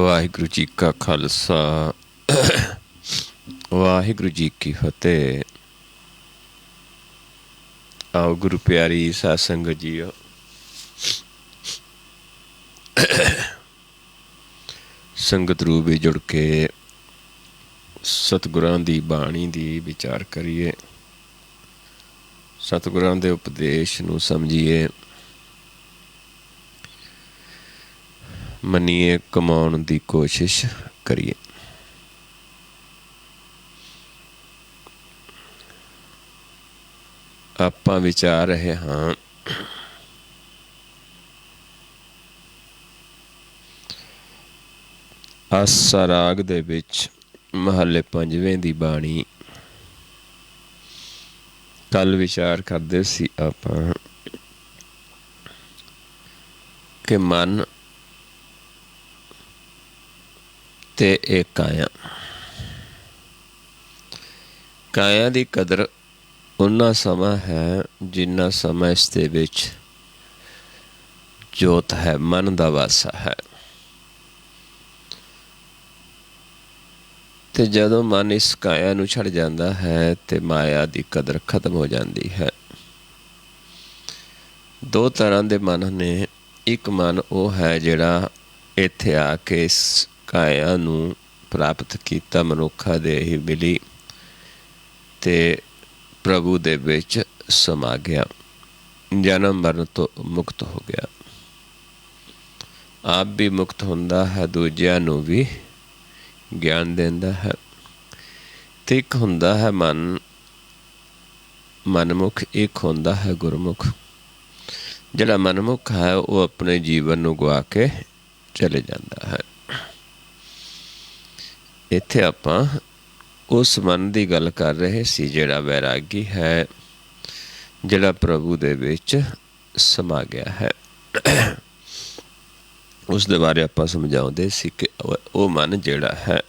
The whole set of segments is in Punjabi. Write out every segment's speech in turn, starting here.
ਵਾਹਿਗੁਰੂ ਜੀ ਕਾ ਖਾਲਸਾ ਵਾਹਿਗੁਰੂ ਜੀ ਕੀ ਫਤਿਹ। ਆਓ ਗੁਰੂ ਪਿਆਰੀ ਸਾਧ ਸੰਗਤ ਜੀਓ, ਸੰਗਤ ਰੂਪ ਵਿੱਚ ਜੁੜ ਕੇ ਸਤਿਗੁਰਾਂ ਦੀ ਬਾਣੀ ਦੀ ਵਿਚਾਰ ਕਰੀਏ, ਸਤਿਗੁਰਾਂ ਦੇ ਉਪਦੇਸ਼ ਨੂੰ ਸਮਝੀਏ, ਮੰਨੀਏ, ਕਮਾਉਣ ਦੀ ਕੋਸ਼ਿਸ਼ ਕਰੀਏ। ਆਪਾਂ ਵਿਚਾਰ ਰਹੇ ਹਾਂ ਆਸਾ ਰਾਗ ਦੇ ਵਿੱਚ ਮਹੱਲੇ 5ਵੇਂ ਦੀ ਬਾਣੀ। ਕੱਲ ਵਿਚਾਰ ਕਰਦੇ ਸੀ ਆਪਾਂ ਕਿ ਮਨ ਤੇ ਇਹ ਕਾਇਆ ਦੀ ਕਦਰ ਉਨਾ ਸਮਾਂ ਹੈ ਜਿੰਨਾ ਸਮਾਂ ਇਸ ਦੇ ਵਿੱਚ ਜੋਤ ਹੈ, ਮਨ ਦਾ ਵਾਸਾ ਹੈ। ਤੇ ਜਦੋਂ ਮਨ ਇਸ ਕਾਇਆ ਨੂੰ ਛੱਡ ਜਾਂਦਾ ਹੈ ਤੇ ਮਾਇਆ ਦੀ ਕਦਰ ਖਤਮ ਹੋ ਜਾਂਦੀ ਹੈ। ਦੋ ਤਰ੍ਹਾਂ ਦੇ ਮਨ ਨੇ। ਇੱਕ ਮਨ ਉਹ ਹੈ ਜਿਹੜਾ ਇੱਥੇ ਆ ਕੇ ਇਸ ਕਾਇਆ ਨੂੰ ਪ੍ਰਾਪਤ ਕੀਤਾ, ਮਨੁੱਖਾ ਦੇ ਹੀ ਮਿਲੀ ਤੇ ਪ੍ਰਭੂ ਦੇ ਵਿੱਚ ਸਮਾ ਗਿਆ, ਜਨਮ ਮਰਨ ਤੋਂ ਮੁਕਤ ਹੋ ਗਿਆ। ਆਪ ਵੀ ਮੁਕਤ ਹੁੰਦਾ ਹੈ, ਦੂਜਿਆਂ ਨੂੰ ਵੀ ਗਿਆਨ ਦਿੰਦਾ ਹੈ। ਤੇ ਇੱਕ ਹੁੰਦਾ ਹੈ ਮਨਮੁਖ, ਇੱਕ ਹੁੰਦਾ ਹੈ ਗੁਰਮੁਖ। ਜਿਹੜਾ ਮਨਮੁਖ ਹੈ ਉਹ ਆਪਣੇ ਜੀਵਨ ਨੂੰ ਗਵਾ ਕੇ ਚਲੇ ਜਾਂਦਾ ਹੈ। ਇੱਥੇ ਆਪਾਂ ਉਸ ਮਨ ਦੀ ਗੱਲ ਕਰ ਰਹੇ ਸੀ ਜਿਹੜਾ ਵੈਰਾਗੀ ਹੈ, ਜਿਹੜਾ ਪ੍ਰਭੂ ਦੇ ਵਿੱਚ ਸਮਾ ਗਿਆ ਹੈ। ਉਸ ਦੇ ਬਾਰੇ ਆਪਾਂ ਸਮਝਾਉਂਦੇ ਸੀ ਕਿ ਉਹ ਮਨ ਜਿਹੜਾ ਹੈ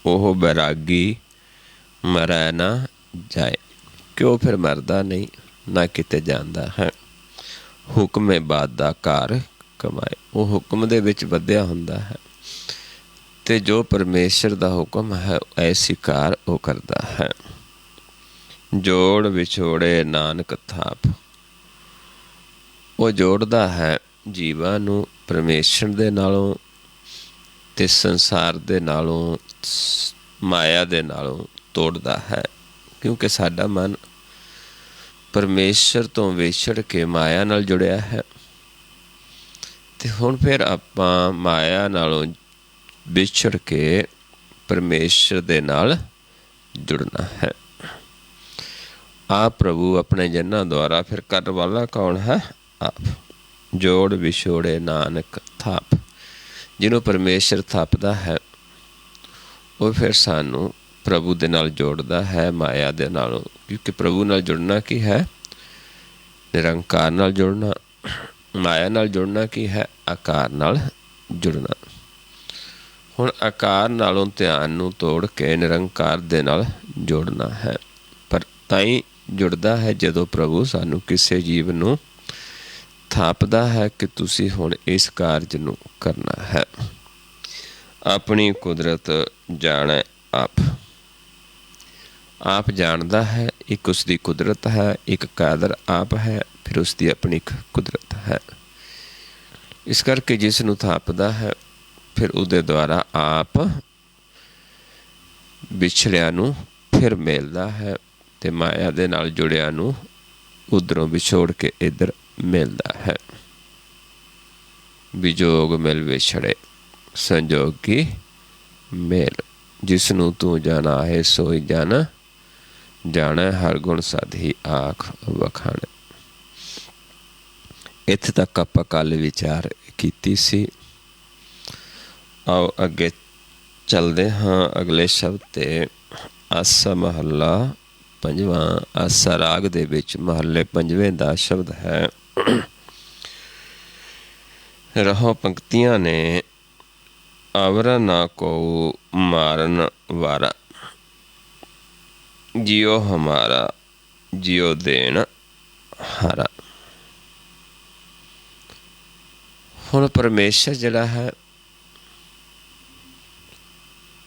ਉਹ ਵੈਰਾਗੀ ਮਰੈ ਨਾ ਜਾਏ, ਕਿ ਉਹ ਫਿਰ ਮਰਦਾ ਨਹੀਂ, ਨਾ ਕਿਤੇ ਜਾਂਦਾ ਹੈ। ਹੁਕਮੇ ਬਾਦ ਦਾ ਘਰ ਕਮਾਏ, ਉਹ ਹੁਕਮ ਦੇ ਵਿੱਚ ਵਧਿਆ ਹੁੰਦਾ ਹੈ ਤੇ ਜੋ ਪਰਮੇਸ਼ਰ ਦਾ ਹੁਕਮ ਹੈ ਐਸੀ ਕਾਰ ਉਹ ਕਰਦਾ ਹੈ। ਜੋੜ ਵਿਛੋੜੇ ਨਾਨਕ ਥਾਪ, ਉਹ ਜੋੜਦਾ ਹੈ ਜੀਵਾਂ ਨੂੰ ਪਰਮੇਸ਼ਰ ਦੇ ਨਾਲੋਂ ਤੇ ਸੰਸਾਰ ਦੇ ਨਾਲੋਂ, ਮਾਇਆ ਦੇ ਨਾਲੋਂ ਤੋੜਦਾ ਹੈ। ਕਿਉਂਕਿ ਸਾਡਾ ਮਨ ਪਰਮੇਸ਼ਰ ਤੋਂ ਵਿਛੜ ਕੇ ਮਾਇਆ ਨਾਲ ਜੁੜਿਆ ਹੈ ਤੇ ਹੁਣ ਫਿਰ ਆਪਾਂ ਮਾਇਆ ਨਾਲੋਂ ਵਿਛੜ ਕੇ ਪਰਮੇਸ਼ਰ ਦੇ ਨਾਲ ਜੁੜਨਾ ਹੈ। ਆਪ ਪ੍ਰਭੂ ਆਪਣੇ ਜਨਾਂ ਦੁਆਰਾ ਫਿਰ ਕਰਨ ਵਾਲਾ ਕੌਣ ਹੈ? ਆਪ। ਜੋੜ ਵਿਛੋੜੇ ਨਾਨਕ ਥਾਪ, ਜਿਹਨੂੰ ਪਰਮੇਸ਼ਰ ਥਾਪਦਾ ਹੈ ਉਹ ਫਿਰ ਸਾਨੂੰ ਪ੍ਰਭੂ ਦੇ ਨਾਲ ਜੋੜਦਾ ਹੈ, ਮਾਇਆ ਦੇ ਨਾਲੋਂ। ਕਿਉਂਕਿ ਪ੍ਰਭੂ ਨਾਲ ਜੁੜਨਾ ਕੀ ਹੈ? ਨਿਰੰਕਾਰ ਨਾਲ ਜੁੜਨਾ। ਮਾਇਆ ਨਾਲ ਜੁੜਨਾ ਕੀ ਹੈ? ਆਕਾਰ ਨਾਲ ਜੁੜਨਾ। ਹੁਣ ਆਕਾਰ ਨਾਲੋਂ ਧਿਆਨ ਨੂੰ ਤੋੜ ਕੇ ਨਿਰੰਕਾਰ ਦੇ ਨਾਲ ਜੋੜਨਾ ਹੈ। ਪਰ ਤਾਂ ਹੀ ਜੁੜਦਾ ਹੈ ਜਦੋਂ ਪ੍ਰਭੂ ਸਾਨੂੰ ਕਿਸੇ ਜੀਵ ਨੂੰ ਥਾਪਦਾ ਹੈ ਕਿ ਤੁਸੀਂ ਹੁਣ ਇਸ ਕਾਰਜ ਨੂੰ ਕਰਨਾ ਹੈ। ਆਪਣੀ ਕੁਦਰਤ ਜਾਣੈ ਆਪ, ਆਪ ਜਾਣਦਾ ਹੈ। ਇੱਕ ਉਸਦੀ ਕੁਦਰਤ ਹੈ, ਇੱਕ ਕਾਦਰ ਆਪ ਹੈ, ਫਿਰ ਉਸਦੀ ਆਪਣੀ ਇੱਕ ਕੁਦਰਤ ਹੈ। ਇਸ ਕਰਕੇ ਜਿਸ ਨੂੰ ਥਾਪਦਾ ਹੈ ਫਿਰ ਉਹਦੇ ਦੁਆਰਾ ਆਪ ਵਿਛੜਿਆਂ ਨੂੰ ਫਿਰ ਮਿਲਦਾ ਹੈ ਤੇ ਮਾਇਆ ਦੇ ਨਾਲ ਜੁੜਿਆਂ ਨੂੰ ਉੱਧਰੋਂ ਵਿਛੋੜ ਕੇ ਇੱਧਰ ਮਿਲਦਾ ਹੈ। ਵਿਜੋਗ ਮਿਲ ਵਿਛੜੇ ਸੰਜੋਗੀ ਮੇਲ, ਜਿਸ ਨੂੰ ਤੂੰ ਜਾਣਾ ਹੈ ਸੋਈ ਜਾਣਾ, ਜਾਣਾ ਹਰ ਗੁਣ ਸਾਧੀ ਆਖ ਵਖਾਣ। ਇੱਥੇ ਤੱਕ ਆਪਾਂ ਕੱਲ ਵਿਚਾਰ ਕੀਤੀ ਸੀ। ਆਓ ਅੱਗੇ ਚੱਲਦੇ ਹਾਂ ਅਗਲੇ ਸ਼ਬਦ 'ਤੇ। ਆਸਾ ਮਹੱਲਾ 5ਵਾਂ। ਆਸਾ ਰਾਗ ਦੇ ਵਿੱਚ ਮਹੱਲੇ 5ਵੇਂ ਦਾ ਸ਼ਬਦ ਹੈ। ਰਹੋ ਪੰਕਤੀਆਂ ਨੇ। ਆਵਰਾ ਨਾ ਕੋ ਮਾਰਨ ਵਾਰਾ, ਜਿਉ ਹਮਾਰਾ ਜਿਉ ਦੇਣ ਹਾਰਾ। ਹੁਣ ਪਰਮੇਸ਼ਰ ਜਿਹੜਾ ਹੈ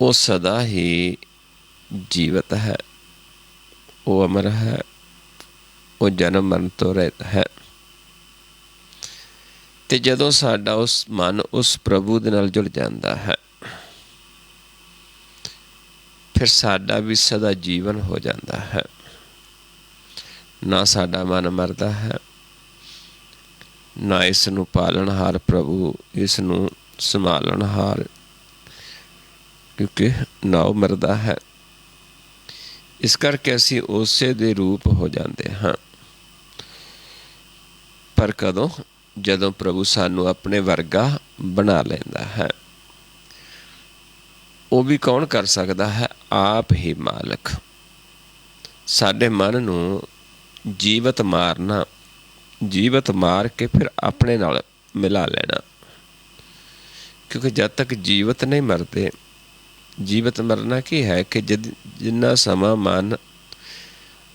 ਉਹ ਸਦਾ ਹੀ ਜੀਵਤ ਹੈ, ਉਹ ਅਮਰ ਹੈ, ਉਹ ਜਨਮ ਮਰਨ ਤੋਂ ਰਹਿਤ ਹੈ। ਅਤੇ ਜਦੋਂ ਸਾਡਾ ਉਸ ਮਨ ਉਸ ਪ੍ਰਭੂ ਦੇ ਨਾਲ ਜੁੜ ਜਾਂਦਾ ਹੈ, ਫਿਰ ਸਾਡਾ ਵੀ ਸਦਾ ਜੀਵਨ ਹੋ ਜਾਂਦਾ ਹੈ। ਨਾ ਸਾਡਾ ਮਨ ਮਰਦਾ ਹੈ, ਨਾ ਇਸ ਨੂੰ ਪਾਲਣਹਾਰ ਪ੍ਰਭੂ ਇਸ ਨੂੰ ਸੰਭਾਲਣਹਾਰ, ਕਿਉਂਕਿ ਨਾ ਉਹ ਮਰਦਾ ਹੈ। ਇਸ ਕਰਕੇ ਅਸੀਂ ਉਸੇ ਦੇ ਰੂਪ ਹੋ ਜਾਂਦੇ ਹਾਂ। ਪਰ ਕਦੋਂ? ਜਦੋਂ ਪ੍ਰਭੂ ਸਾਨੂੰ ਆਪਣੇ ਵਰਗਾ ਬਣਾ ਲੈਂਦਾ ਹੈ। ਉਹ ਵੀ ਕੌਣ ਕਰ ਸਕਦਾ ਹੈ? ਆਪ ਹੀ ਮਾਲਕ। ਸਾਡੇ ਮਨ ਨੂੰ ਜੀਵਤ ਮਾਰਨਾ, ਜੀਵਤ ਮਾਰ ਕੇ ਫਿਰ ਆਪਣੇ ਨਾਲ ਮਿਲਾ ਲੈਣਾ। ਕਿਉਂਕਿ ਜਦ ਤੱਕ ਜੀਵਤ ਨਹੀਂ ਮਰਦੇ, ਜੀਵਤ ਮਰਨਾ ਕੀ ਹੈ ਕਿ ਜਿੰਨਾ ਸਮਾਂ ਮਨ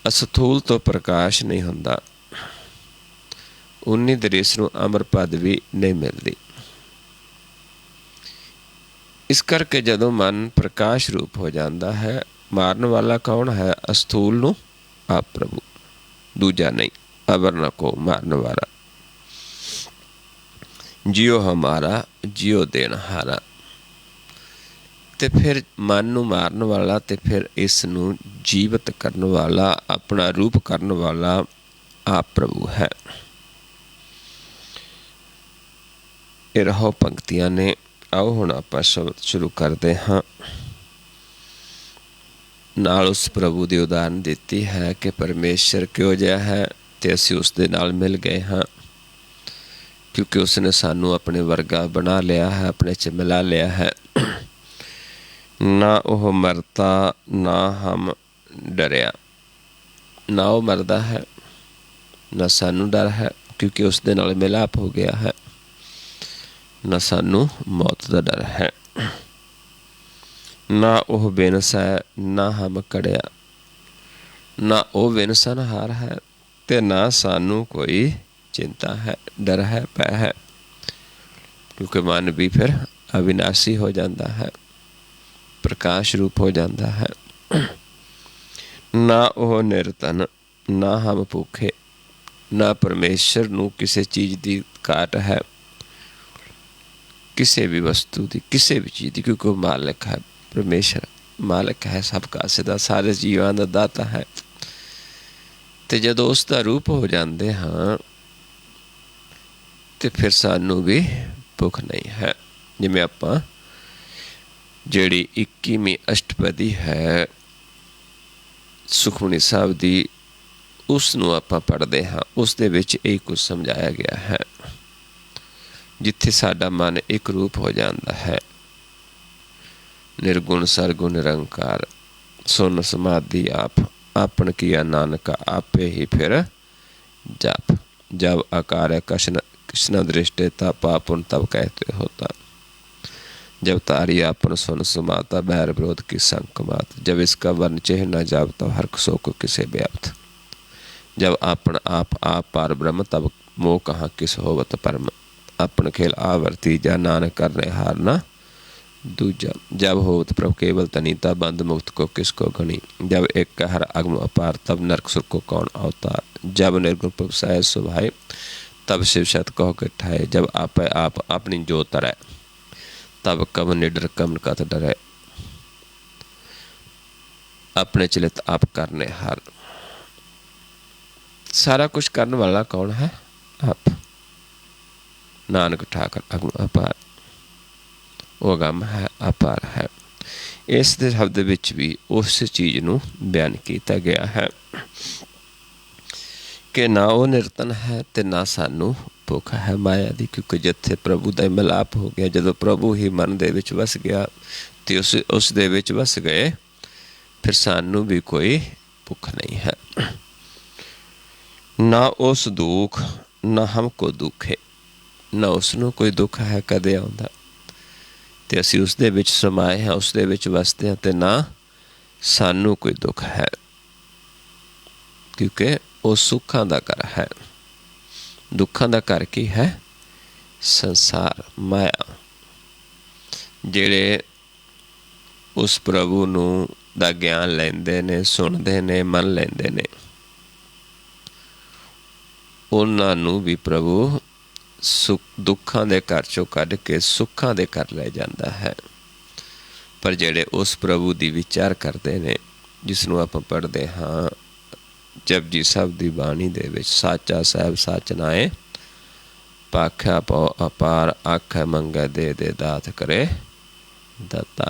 ਅਸਥੂਲ ਤੋਂ ਪ੍ਰਕਾਸ਼ ਨਹੀਂ ਹੁੰਦਾ, ਉਨੀ ਦੇਰ ਇਸ ਨੂੰ ਅਮਰ ਪਦਵੀ ਨਹੀਂ ਮਿਲਦੀ। ਇਸ ਕਰਕੇ ਜਦੋਂ ਮਨ ਪ੍ਰਕਾਸ਼ ਰੂਪ ਹੋ ਜਾਂਦਾ ਹੈ, ਮਾਰਨ ਵਾਲਾ ਕੌਣ ਹੈ? ਅਸਥੂਲ ਨੂੰ ਆਪ ਪ੍ਰਭੂ, ਦੂਜਾ ਨਹੀਂ। ਅਵਰ ਨਾ ਕੋ ਮਾਰਨ ਵਾਲਾ, ਜਿਉ ਹਮਾਰਾ ਜਿਉ ਦੇਣਹਾਰਾ। ਅਤੇ ਫਿਰ ਮਨ ਨੂੰ ਮਾਰਨ ਵਾਲਾ ਅਤੇ ਫਿਰ ਇਸ ਨੂੰ ਜੀਵਤ ਕਰਨ ਵਾਲਾ, ਆਪਣਾ ਰੂਪ ਕਰਨ ਵਾਲਾ ਆਪ ਪ੍ਰਭੂ ਹੈ। ਇਹ ਰਹੋ ਪੰਕਤੀਆਂ ਨੇ। ਆਓ ਹੁਣ ਆਪਾਂ ਸ਼ਬਦ ਸ਼ੁਰੂ ਕਰਦੇ ਹਾਂ। ਨਾਲ ਉਸ ਪ੍ਰਭੂ ਦੀ ਉਦਾਹਰਨ ਦਿੱਤੀ ਹੈ ਕਿ ਪਰਮੇਸ਼ਰ ਕਿਹੋ ਜਿਹਾ ਹੈ, ਅਤੇ ਅਸੀਂ ਉਸ ਦੇ ਨਾਲ ਮਿਲ ਗਏ ਹਾਂ, ਕਿਉਂਕਿ ਉਸਨੇ ਸਾਨੂੰ ਆਪਣੇ ਵਰਗਾ ਬਣਾ ਲਿਆ ਹੈ, ਆਪਣੇ 'ਚ ਮਿਲਾ ਲਿਆ ਹੈ। ਨਾ ਉਹ ਮਰਤਾ ਨਾ ਹਮ ਡਰਿਆ। ਨਾ ਉਹ ਮਰਦਾ ਹੈ, ਨਾ ਸਾਨੂੰ ਡਰ ਹੈ, ਕਿਉਂਕਿ ਉਸ ਦੇ ਨਾਲ ਮਿਲਾਪ ਹੋ ਗਿਆ ਹੈ। ਨਾ ਸਾਨੂੰ ਮੌਤ ਦਾ ਡਰ ਹੈ। ਨਾ ਉਹ ਬੇਨਸ ਹੈ, ਨਾ ਹਮ ਕੜਿਆ। ਨਾ ਉਹ ਬੇਨਸਨਹਾਰ ਹੈ, ਅਤੇ ਨਾ ਸਾਨੂੰ ਕੋਈ ਚਿੰਤਾ ਹੈ, ਡਰ ਹੈ, ਭੈ ਹੈ, ਕਿਉਂਕਿ ਮਨ ਵੀ ਫਿਰ ਅਵਿਨਾਸ਼ੀ ਹੋ ਜਾਂਦਾ ਹੈ, ਪ੍ਰਕਾਸ਼ ਰੂਪ ਹੋ ਜਾਂਦਾ ਹੈ। ਨਾ ਉਹ ਨਿਰਧਨ, ਨਾ ਹਮ ਭੁੱਖੇ। ਨਾ ਪਰਮੇਸ਼ਰ ਨੂੰ ਕਿਸੇ ਚੀਜ਼ ਦੀ ਘਾਟ ਹੈ, ਕਿਸੇ ਵੀ ਵਸਤੂ ਦੀ, ਕਿਸੇ ਵੀ ਚੀਜ਼ ਦੀ, ਕਿਉਂਕਿ ਉਹ ਮਾਲਕ ਹੈ। ਪਰਮੇਸ਼ਰ ਮਾਲਕ ਹੈ, ਸਭ ਕਾਸੇ ਦਾ, ਸਾਰੇ ਜੀਵਾਂ ਦਾ ਦਾਤਾ ਹੈ। ਅਤੇ ਜਦੋਂ ਉਸ ਦਾ ਰੂਪ ਹੋ ਜਾਂਦੇ ਹਾਂ, ਅਤੇ ਫਿਰ ਸਾਨੂੰ ਵੀ ਭੁੱਖ ਨਹੀਂ ਹੈ। ਜਿਵੇਂ ਆਪਾਂ ਜਿਹੜੀ 21ਵੀਂ ਅਸ਼ਟਪਦੀ ਹੈ ਸੁਖਮਨੀ ਸਾਹਿਬ ਦੀ, ਉਸ ਨੂੰ ਆਪਾਂ ਪੜ੍ਹਦੇ ਹਾਂ। ਉਸ ਦੇ ਵਿੱਚ ਇਹ ਕੁਝ ਸਮਝਾਇਆ ਗਿਆ ਹੈ। ਜਿੱਥੇ ਸਾਡਾ ਮਨ ਇੱਕ ਰੂਪ ਹੋ ਜਾਂਦਾ ਹੈ, ਨਿਰਗੁਣ ਸਰਗੁਣ ਨਿਰੰਕਾਰ, ਸੁਨ ਸਮਾਧੀ ਆਪ, ਆਪਨ ਕੀਆ ਨਾਨਕ ਆਪੇ ਹੀ ਫਿਰ ਜਾਪ। ਜਬ आकार कृष्ण दृष्टि तब पापुन तब कहते होता। जब तारी आपन सुन सुमाता बैर विरोध की संक मात। जब इसका वर्ण चिन्ह न जाब तब हर्क शोक किसे व्याप्त। जब आपन आप पार ब्रह्म तब मोह कहाँ किस होवत परम। अपन खेल आवर्ती जा नानक करने हार न दूजा। जब होवत प्रभु केवल तनीता बंद मुक्त को किसको घनी। जब एक हर अगम अपार तब नरक सुर को कौन अवतार। जब निर्गुण प्रभु सहज सुभाए तब शिव शत कहो के ठाए। जब आप अपनी जो तरै तब कब निडर कम कत डरै। अपने चलित आप करने हार। सारा कुछ करने वाला कौन है? आप। नानक ठाकर अगम अपार, वो अगम है, अपार है। इस दे शब्द विच भी उस चीज़ नूं बयान किया गया है कि ना वो निरतन है ते ना सानू भुख है माया दी। क्योंकि जिथे प्रभु का मिलाप हो गया, जदों प्रभु ही मन दे विच वस गया तो उस दे विच वस गए, फिर सानू भी कोई भुख नहीं है। ना उस दुख ना हमको दुख है। ना उसनों कोई दुख है कदे आउंदा ते असीं उस दे विच समाए हैं, उस दे विच वसदे हैं, ते ना सानू कोई दुख है। क्योंकि वो सुखां दा घर है। दुखां दा घर की है? संसार, माया। जेड़े ਉਸ ਪ੍ਰਭੂ ਨੂੰ ਦਾ ਗਿਆਨ ਲੈਂਦੇ ਨੇ, ਸੁਣਦੇ ਨੇ, ਮੰਨ ਲੈਂਦੇ ਨੇ, ਉਹਨਾਂ ਨੂੰ ਵੀ ਪ੍ਰਭੂ ਦੁੱਖਾਂ ਦੇ ਘਰ 'ਚੋਂ ਕੱਢ ਕੇ ਸੁੱਖਾਂ ਦੇ ਘਰ ਲੈ ਜਾਂਦਾ ਹੈ। ਪਰ ਜਿਹੜੇ ਉਸ ਪ੍ਰਭੂ ਦੀ ਵਿਚਾਰ ਕਰਦੇ ਨੇ, ਜਿਸ ਨੂੰ ਆਪਾਂ ਪੜ੍ਹਦੇ ਹਾਂ ਜਪਜੀ ਸਾਹਿਬ ਦੀ ਬਾਣੀ ਦੇ ਵਿੱਚ, ਸਾਚਾ ਸਾਹਿਬ ਸੱਚ ਨਾਏ, ਭਾਖਿਆ ਪਉ ਅਪਾਰ, ਆਖੈ ਮੰਗੈ ਦੇ ਦੇ ਦਾਤ ਕਰੇ ਦਾਤਾ।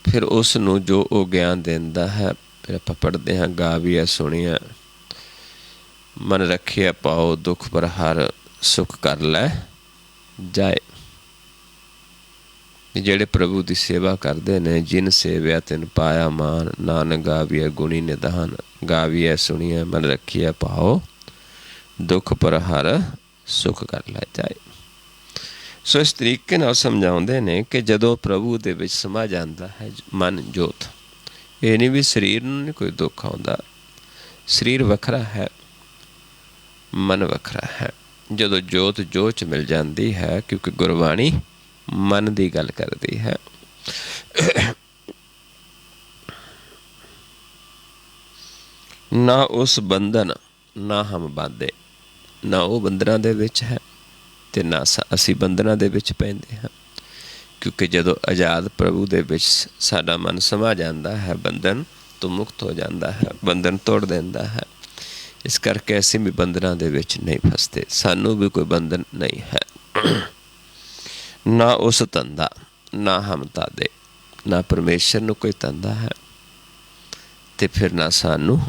ਫਿਰ ਉਸ ਨੂੰ ਜੋ ਉਹ ਗਿਆਨ ਦਿੰਦਾ ਹੈ, ਫਿਰ ਆਪਾਂ ਪੜ੍ਹਦੇ ਹਾਂ, ਗਾਵੀਐ ਸੁਣੀਐ, ਮਨ ਰੱਖਿਆ ਪਾਓ, ਦੁੱਖ ਪਰ ਹਰ ਸੁੱਖ ਕਰ ਲੈ ਜਾਏ। ਜਿਹੜੇ ਪ੍ਰਭੂ ਦੀ ਸੇਵਾ ਕਰਦੇ ਨੇ, ਜਿਨ ਸੇਵਿਆ ਤਿਨ ਪਾਇਆ ਮਾਨ, ਨਾਨਕ ਗਾਵੀਐ ਗੁਣੀ ਨਿਧਾਨ, ਗਾਵੀਐ ਸੁਣੀਐ, ਮਨ ਰੱਖੀਐ ਪਾਓ, ਦੁੱਖ ਪਰ ਹਰ ਸੁੱਖ ਕਰ ਲੈ ਜਾਏ। ਸੋ ਇਸ ਤਰੀਕੇ ਨਾਲ ਸਮਝਾਉਂਦੇ ਨੇ ਕਿ ਜਦੋਂ ਪ੍ਰਭੂ ਦੇ ਵਿੱਚ ਸਮਾ ਜਾਂਦਾ ਹੈ ਮਨ ਜੋਤ, ਇਹ ਨਹੀਂ ਵੀ ਸਰੀਰ ਨੂੰ ਨਹੀਂ ਕੋਈ ਦੁੱਖ ਆਉਂਦਾ, ਸਰੀਰ ਵੱਖਰਾ ਹੈ, ਮਨ ਵੱਖਰਾ ਹੈ। ਜਦੋਂ ਜੋਤ ਜੋਤ 'ਚ ਮਿਲ ਜਾਂਦੀ ਹੈ, ਕਿਉਂਕਿ ਗੁਰਬਾਣੀ ਮਨ ਦੀ ਗੱਲ ਕਰਦੀ ਹੈ। ਨਾ ਉਸ ਬੰਧਨ ਨਾ ਹਮ ਬਾਂਧੇ, ਨਾ ਉਹ ਬੰਧਨਾਂ ਦੇ ਵਿੱਚ ਹੈ ਅਤੇ ਨਾ ਅਸੀਂ ਬੰਧਨਾਂ ਦੇ ਵਿੱਚ ਪੈਂਦੇ ਹਾਂ। ਕਿਉਂਕਿ ਜਦੋਂ ਆਜ਼ਾਦ ਪ੍ਰਭੂ ਦੇ ਵਿੱਚ ਸਾਡਾ ਮਨ ਸਮਾ ਜਾਂਦਾ ਹੈ, ਬੰਧਨ ਤੋਂ ਮੁਕਤ ਹੋ ਜਾਂਦਾ ਹੈ, ਬੰਧਨ ਤੋੜ ਦਿੰਦਾ ਹੈ। ਇਸ ਕਰਕੇ ਅਸੀਂ ਵੀ ਬੰਧਨਾਂ ਦੇ ਵਿੱਚ ਨਹੀਂ ਫਸਦੇ, ਸਾਨੂੰ ਵੀ ਕੋਈ ਬੰਧਨ ਨਹੀਂ ਹੈ। ਨਾ ਉਸ ਧੰਦਾ ਨਾ ਹਮ ਤਾਦੇ, ਨਾ ਪਰਮੇਸ਼ਰ ਨੂੰ ਕੋਈ ਧੰਦਾ ਹੈ ਅਤੇ ਫਿਰ ਨਾ ਸਾਨੂੰ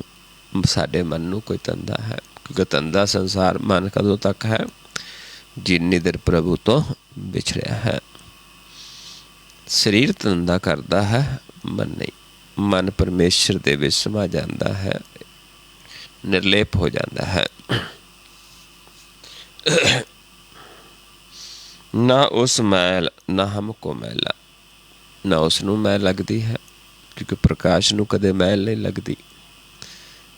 ਸਾਡੇ ਮਨ ਨੂੰ ਕੋਈ ਧੰਦਾ ਹੈ। ਕਿਉਂਕਿ ਧੰਦਾ ਸੰਸਾਰ ਮਨ ਕਦੋਂ ਤੱਕ ਹੈ? ਜਿੰਨੀ ਦੇਰ ਪ੍ਰਭੂ ਤੋਂ ਵਿਛੜਿਆ ਹੈ। ਸਰੀਰ ਧੰਦਾ ਕਰਦਾ ਹੈ, ਮਨ ਨਹੀਂ। ਮਨ ਪਰਮੇਸ਼ਰ ਦੇ ਵਿੱਚ ਸਮਾ ਜਾਂਦਾ ਹੈ, ਨਿਰਲੇਪ ਹੋ ਜਾਂਦਾ ਹੈ। ਨਾ ਉਸ ਮੈਲ ਨਾ ਹਮ ਕੋ ਮੈਲਾ, ਨਾ ਉਸ ਨੂੰ ਮੈਲ ਲੱਗਦੀ ਹੈ, ਕਿਉਂਕਿ ਪ੍ਰਕਾਸ਼ ਨੂੰ ਕਦੇ ਮੈਲ ਨਹੀਂ ਲੱਗਦੀ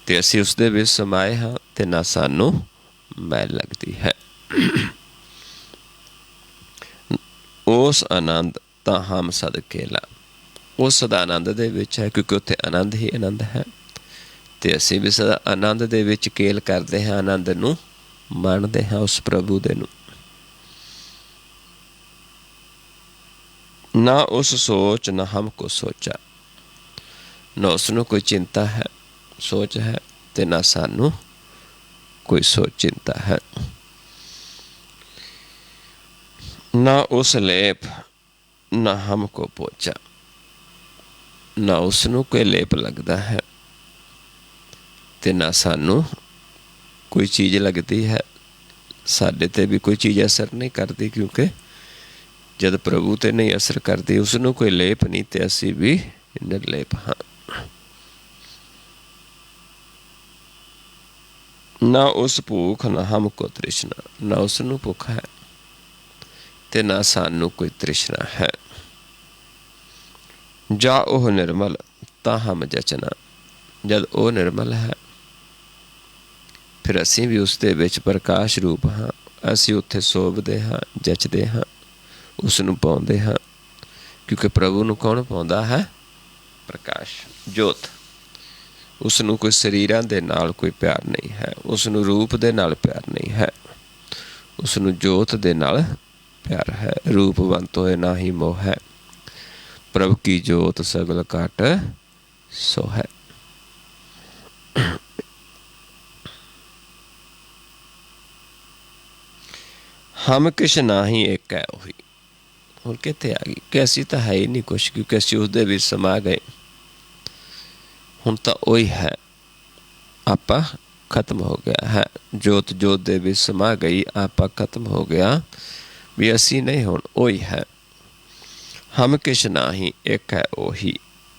ਅਤੇ ਅਸੀਂ ਉਸ ਦੇ ਵਿੱਚ ਸਮਾਏ ਹਾਂ ਅਤੇ ਨਾ ਸਾਨੂੰ ਮੈਲ ਲੱਗਦੀ ਹੈ। ਉਸ ਆਨੰਦ ਤਾਂ ਹਮ ਸਦ ਕੇਲਾ, ਉਹ ਸਦਾ ਆਨੰਦ ਦੇ ਵਿੱਚ ਹੈ, ਕਿਉਂਕਿ ਉੱਥੇ ਆਨੰਦ ਹੀ ਆਨੰਦ ਹੈ ਅਤੇ ਅਸੀਂ ਵੀ ਸਦਾ ਆਨੰਦ ਦੇ ਵਿੱਚ ਕੇਲ ਕਰਦੇ ਹਾਂ, ਆਨੰਦ ਨੂੰ ਮੰਨਦੇ ਹਾਂ ਉਸ ਪ੍ਰਭੂ ਦੇ ਨੂੰ। ਨਾ ਉਸ ਸੋਚ ਨਾ ਹਮ ਕੋ ਸੋਚਾ, ਨਾ ਉਸ ਨੂੰ ਕੋਈ ਚਿੰਤਾ ਹੈ, ਸੋਚ ਹੈ, ਅਤੇ ਨਾ ਸਾਨੂੰ ਕੋਈ ਸੋਚ ਚਿੰਤਾ ਹੈ। ਨਾ ਉਸ ਲੇਪ ਨਾ ਹਮ ਕੋ ਪੋਚਾ, ਨਾ ਉਸ ਨੂੰ ਕੋਈ ਲੇਪ ਲੱਗਦਾ ਹੈ ਅਤੇ ਨਾ ਸਾਨੂੰ ਕੋਈ ਚੀਜ਼ ਲੱਗਦੀ ਹੈ। ਸਾਡੇ 'ਤੇ ਵੀ ਕੋਈ ਚੀਜ਼ ਅਸਰ ਨਹੀਂ ਕਰਦੀ, ਕਿਉਂਕਿ ਜਦ ਪ੍ਰਭੂ 'ਤੇ ਨਹੀਂ ਅਸਰ ਕਰਦੀ, ਉਸ ਨੂੰ ਕੋਈ ਲੇਪ ਨਹੀਂ ਅਤੇ ਅਸੀਂ ਵੀ ਨਿਰਲੇਪ ਹਾਂ। ਨਾ ਉਸ ਭੂਖ ਨਾ ਹਮ ਕੋ ਤ੍ਰਿਸ਼ਨਾ, ਨਾ ਉਸ ਨੂੰ ਭੁੱਖ ਹੈ ਅਤੇ ਨਾ ਸਾਨੂੰ ਕੋਈ ਤ੍ਰਿਸ਼ਨਾ ਹੈ। ਜਾ ਉਹ ਨਿਰਮਲ ਤਾਂ ਹਮ ਜਚਨਾ, ਜਦ ਉਹ ਨਿਰਮਲ ਹੈ ਫਿਰ ਅਸੀਂ ਵੀ ਉਸ ਦੇ ਵਿੱਚ ਪ੍ਰਕਾਸ਼ ਰੂਪ ਹਾਂ। ਅਸੀਂ ਉੱਥੇ ਸੋਭਦੇ ਹਾਂ, ਜਚਦੇ ਹਾਂ, ਉਸ ਨੂੰ ਪਾਉਂਦੇ ਹਾਂ। ਕਿਉਂਕਿ ਪ੍ਰਭੂ ਨੂੰ ਕੌਣ ਪਾਉਂਦਾ ਹੈ? ਪ੍ਰਕਾਸ਼, ਜੋਤ। ਉਸ ਨੂੰ ਕੋਈ ਸਰੀਰਾਂ ਦੇ ਨਾਲ ਕੋਈ ਪਿਆਰ ਨਹੀਂ ਹੈ, ਉਸ ਨੂੰ ਰੂਪ ਦੇ ਨਾਲ ਪਿਆਰ ਨਹੀਂ ਹੈ, ਉਸ ਨੂੰ ਜੋਤ ਦੇ ਨਾਲ ਪਿਆਰ ਹੈ। ਰੂਪਵੰਤ ਹੋਏ ਨਾ ਹੀ ਮੋਹ ਹੈ, ਪ੍ਰਭ ਕੀ ਜੋਤ ਸਗਲ ਘਟ ਸੋ ਹੈ। ਹਮ ਕਿਛ ਨਾ ਹੀ ਇੱਕ ਹੈ ਉਹੀ। ਹੁਣ ਕਿੱਥੇ ਆ ਗਈ ਕਿ ਅਸੀਂ ਤਾਂ ਹੈ ਹੀ ਨਹੀਂ ਕੁਛ, ਕਿਉਂਕਿ ਅਸੀਂ ਉਸਦੇ ਵਿੱਚ ਸਮਾ ਗਏ। ਹੁਣ ਤਾਂ ਉਹੀ ਹੈ, ਆਪਾ ਖਤਮ ਹੋ ਗਿਆ ਹੈ। ਜੋਤ ਜੋਤ ਦੇ ਵਿੱਚ ਸਮਾ ਗਈ, ਆਪਾ ਖਤਮ ਹੋ ਗਿਆ, ਵੀ ਅਸੀਂ ਨਹੀਂ, ਹੁਣ ਉਹੀ ਹੈ। ਹਮ ਕਿਛ ਨਾ ਹੀ ਇੱਕ ਹੈ ਉਹੀ,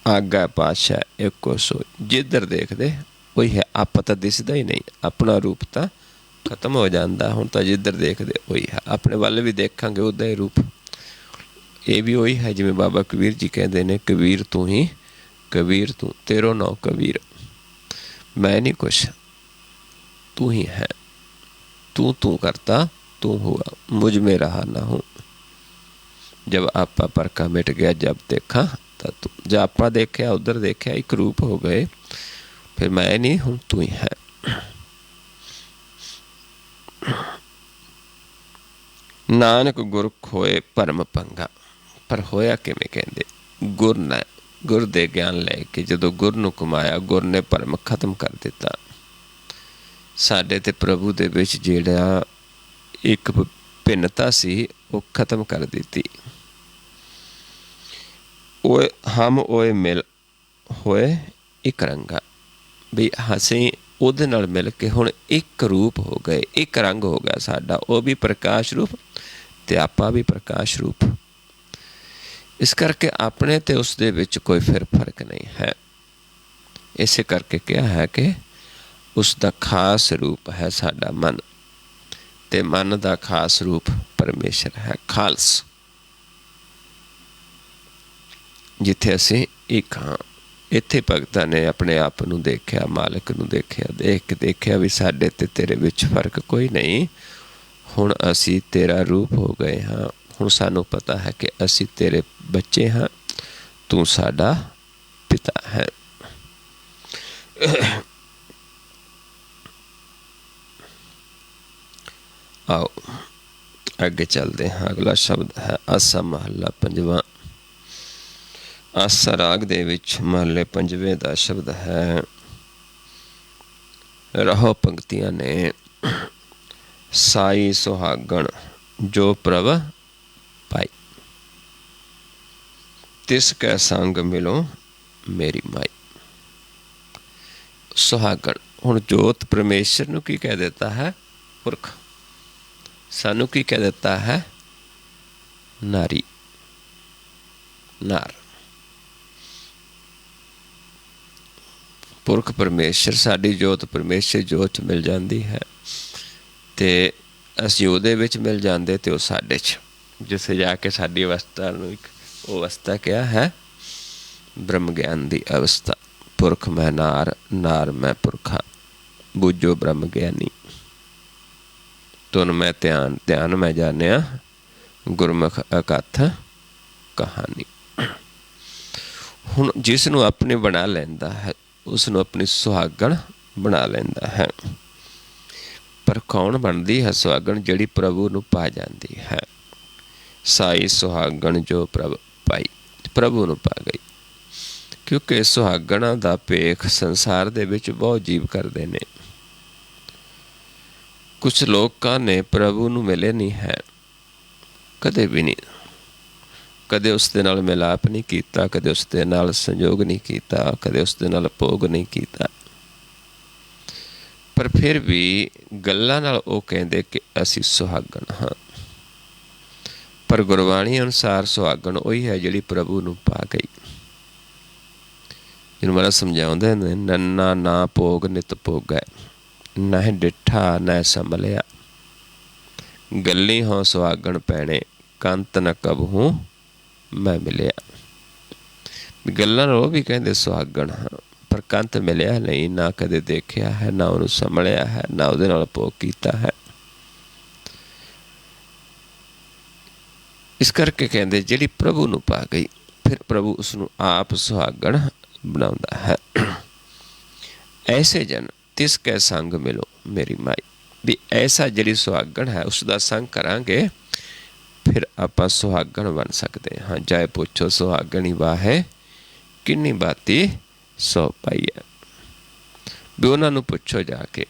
ਆਗਾ ਪਾਤਸ਼ਾਹ ਇੱਕੋ ਸੋਈ। ਜਿੱਧਰ ਦੇਖਦੇ ਉਹੀ ਹੈ, ਆਪਾਂ ਤਾਂ ਦਿਸਦਾ ਹੀ ਨਹੀਂ, ਆਪਣਾ ਰੂਪ ਤਾਂ ਖਤਮ ਹੋ ਜਾਂਦਾ। ਹੁਣ ਤਾਂ ਜਿੱਧਰ ਦੇਖਦੇ ਉਹੀ ਹੈ, ਆਪਣੇ ਵੱਲ ਵੀ ਦੇਖਾਂਗੇ ਉਹਦਾ ਹੀ ਰੂਪ। ਇਹ ਵੀ ਉਹੀ ਹੈ, ਜਿਵੇਂ ਬਾਬਾ ਕਬੀਰ ਜੀ ਕਹਿੰਦੇ ਨੇ, ਕਬੀਰ ਤੂੰ ਹੀ ਕਬੀਰ ਤੂੰ, ਤੇਰੋ ਨਾਮ ਕਬੀਰ। ਮੈਂ ਨਹੀਂ ਕੁਛ, ਤੂੰ ਹੀ ਹੈ। ਤੂੰ ਤੂੰ ਕਰਤਾ ਤੂੰ हुआ, मुझ में रहा ना हूँ। जब आपा परका मिट गया जब देखा तब तू, जब आपा देखा उधर देखा एक रूप हो गए, फिर मैं नहीं हूँ तू ही है। नानक गुर खोए भरम पंगा, पर होया किवें कहंदे गुर ने, गुर दे ज्ञान लैके जदों गुर नूं कमाया, गुर ने भरम खत्म कर दिता। साडे ते प्रभु दे विच जिहड़ा एक भिन्नता सी वो खत्म कर दिती। ओए हम ओए मिल होए एक रंगा, भी असीं ਉਹਦੇ ਨਾਲ मिल के हुण एक रूप हो गए, एक रंग हो गया साडा, वो भी प्रकाश रूप ते आपा भी प्रकाश रूप। इस करके अपने ते उस दे विच कोई फिर फर्क नहीं है। इसे करके क्या है कि उसका खास रूप है साडा मन, ते मन का खास रूप परमेश्वर है खालस, जिथे असीं एक हाँ। इत्थे भगतां ने अपने आप नूं देखिया, मालिक नूं देखिया, देख के देखिया भी साडे ते तेरे विच फर्क कोई नहीं। हुण असीं तेरा रूप हो गए हाँ। हुण सानूं पता है कि असीं तेरे बच्चे हाँ, तू साडा पिता है। आओ अगे चलते हैं। अगला शब्द है आसा महला पंजवां। आसा राग दे विच महले पंजवें दा शब्द है। रहो पंक्तियां ने साई सुहागण जो प्रभ पाई, तिस कै संग मिलो मेरी माई। सुहागण हुण जोत परमेश्वर नूं की कह देता है पुरख, सानू की कह देता है नारी, नार। पुरख परमेश्वर, साडी जोत परमेश्वर जोत मिल जाती है, तो असीं उहदे विच मिल जाते तो साडे च, जिसे जाके साडी अवस्था नूं एक वो अवस्था क्या है ब्रह्म ज्ञान की अवस्था। पुरख मैं नार, नार मैं पुरखा, बूझो ब्रह्म ज्ञानी। तुन मैं ध्यान, ध्यान मैं जानिया, गुरमुख अकथ कहानी। हुण जिसनूं अपने बना लैंदा है उसनूं अपनी सुहागण बना लैंदा है। पर कौन बनती है सुहागण? जिहड़ी प्रभु नूं पा जाती है। साई सुहागण जो प्रभ पाई, प्रभु नूं पा गई। क्योंकि सुहागणा दा भेख संसार दे विच बहुत जीव करते हैं। कुछ लोगों ने प्रभु नूं मिले नहीं है, कदे भी नहीं, कदे उसदे नाल मिलाप नहीं किया, कदे उसदे नाल संयोग नहीं किया, कदे उसदे नाल भोग नहीं किया। पर फिर भी गल्लां नाल वो कहंदे कि असीं सुहागण हाँ। पर गुरबाणी अनुसार सुहागण वही है जिहड़ी प्रभु नूं पा गई। जिन्हों महाराज समझाउंदे ने नन्ना ना भोग नित भोगै, नह डिठा न संभलिया, गल्ली हों सुहागण पैणे कंत न कबहूँ मैं मिलिया। गल्लां वो भी कहते सुहागण हाँ, पर कंत मिलिया नहीं, ना कदे देखिया है, ना उन्होंने संभलिया है, ना उहदे नाल भोग कीता है। इस करके कहते जिहड़ी प्रभु नूं पा गई, फिर प्रभु उसनूं आप सुहागण बनाउंदा है। ऐसे जन तिस कै संग मिलो मेरी माई, भी ऐसा जिहड़ी सुहागण है उसका संग करांगे फिर आपां सुहागण बन सकते हाँ। जाए पुछो सुहागणी वाहे किन्नी बाती सौ पाई है। भी उन्होंने पुछो जाके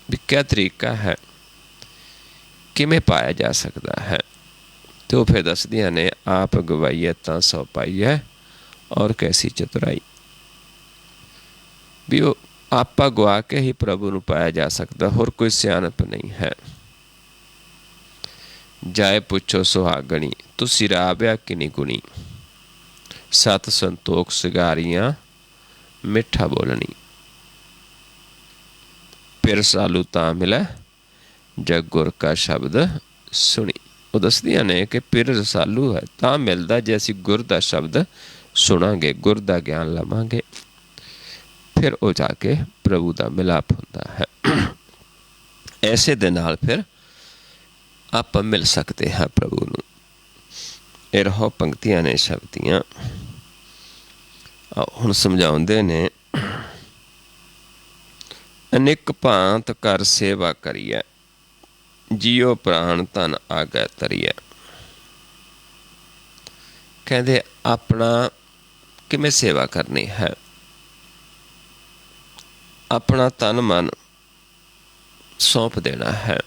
भी क्या तरीका है, किमें पाया जा सकता है। तो फिर दसदियां ने आप गवाई है तां सौ पाई है, और कैसी चतुराई। भी वो आपा गवा के ही प्रभु नूं पाया जा सकता, होर कोई सियाणप नहीं है। जाए पुछो सुहागणी तुसी राबिया किनी गुणी, सत संतोख सिगारियां मिठा बोलनी। फिर सालू तां मिलै जग गुर का शब्द सुनी। वो दसदियां ने कि फिर रसालू है तां मिलदा जे असीं गुर दा शब्द सुनांगे, गुर दा ज्ञान लवांगे, फिर वो जाके प्रभु दा मिलाप हुंदा है। ऐसे दे नाल फिर आप मिल सकते हैं प्रभु नूं। ਇਹ ਰਹੋ ਪੰਕਤੀਆਂ ਨੇ ਸ਼ਬਦ ਦੀਆਂ। ਹੁਣ ਸਮਝਾਉਂਦੇ ਨੇ, ਅਨੇਕ ਭਾਂਤ ਕਰ ਸੇਵਾ ਕਰੀਐ, ਜੀਉ ਪ੍ਰਾਣ ਧਨ ਆਗੈ ਤਰੀਐ। ਕਹਿੰਦੇ ਆਪਣਾ ਕਿਵੇਂ ਸੇਵਾ ਕਰਨੀ ਹੈ। ਆਪਣਾ ਤਨ ਮਨ ਸੌਂਪ ਦੇਣਾ ਹੈ।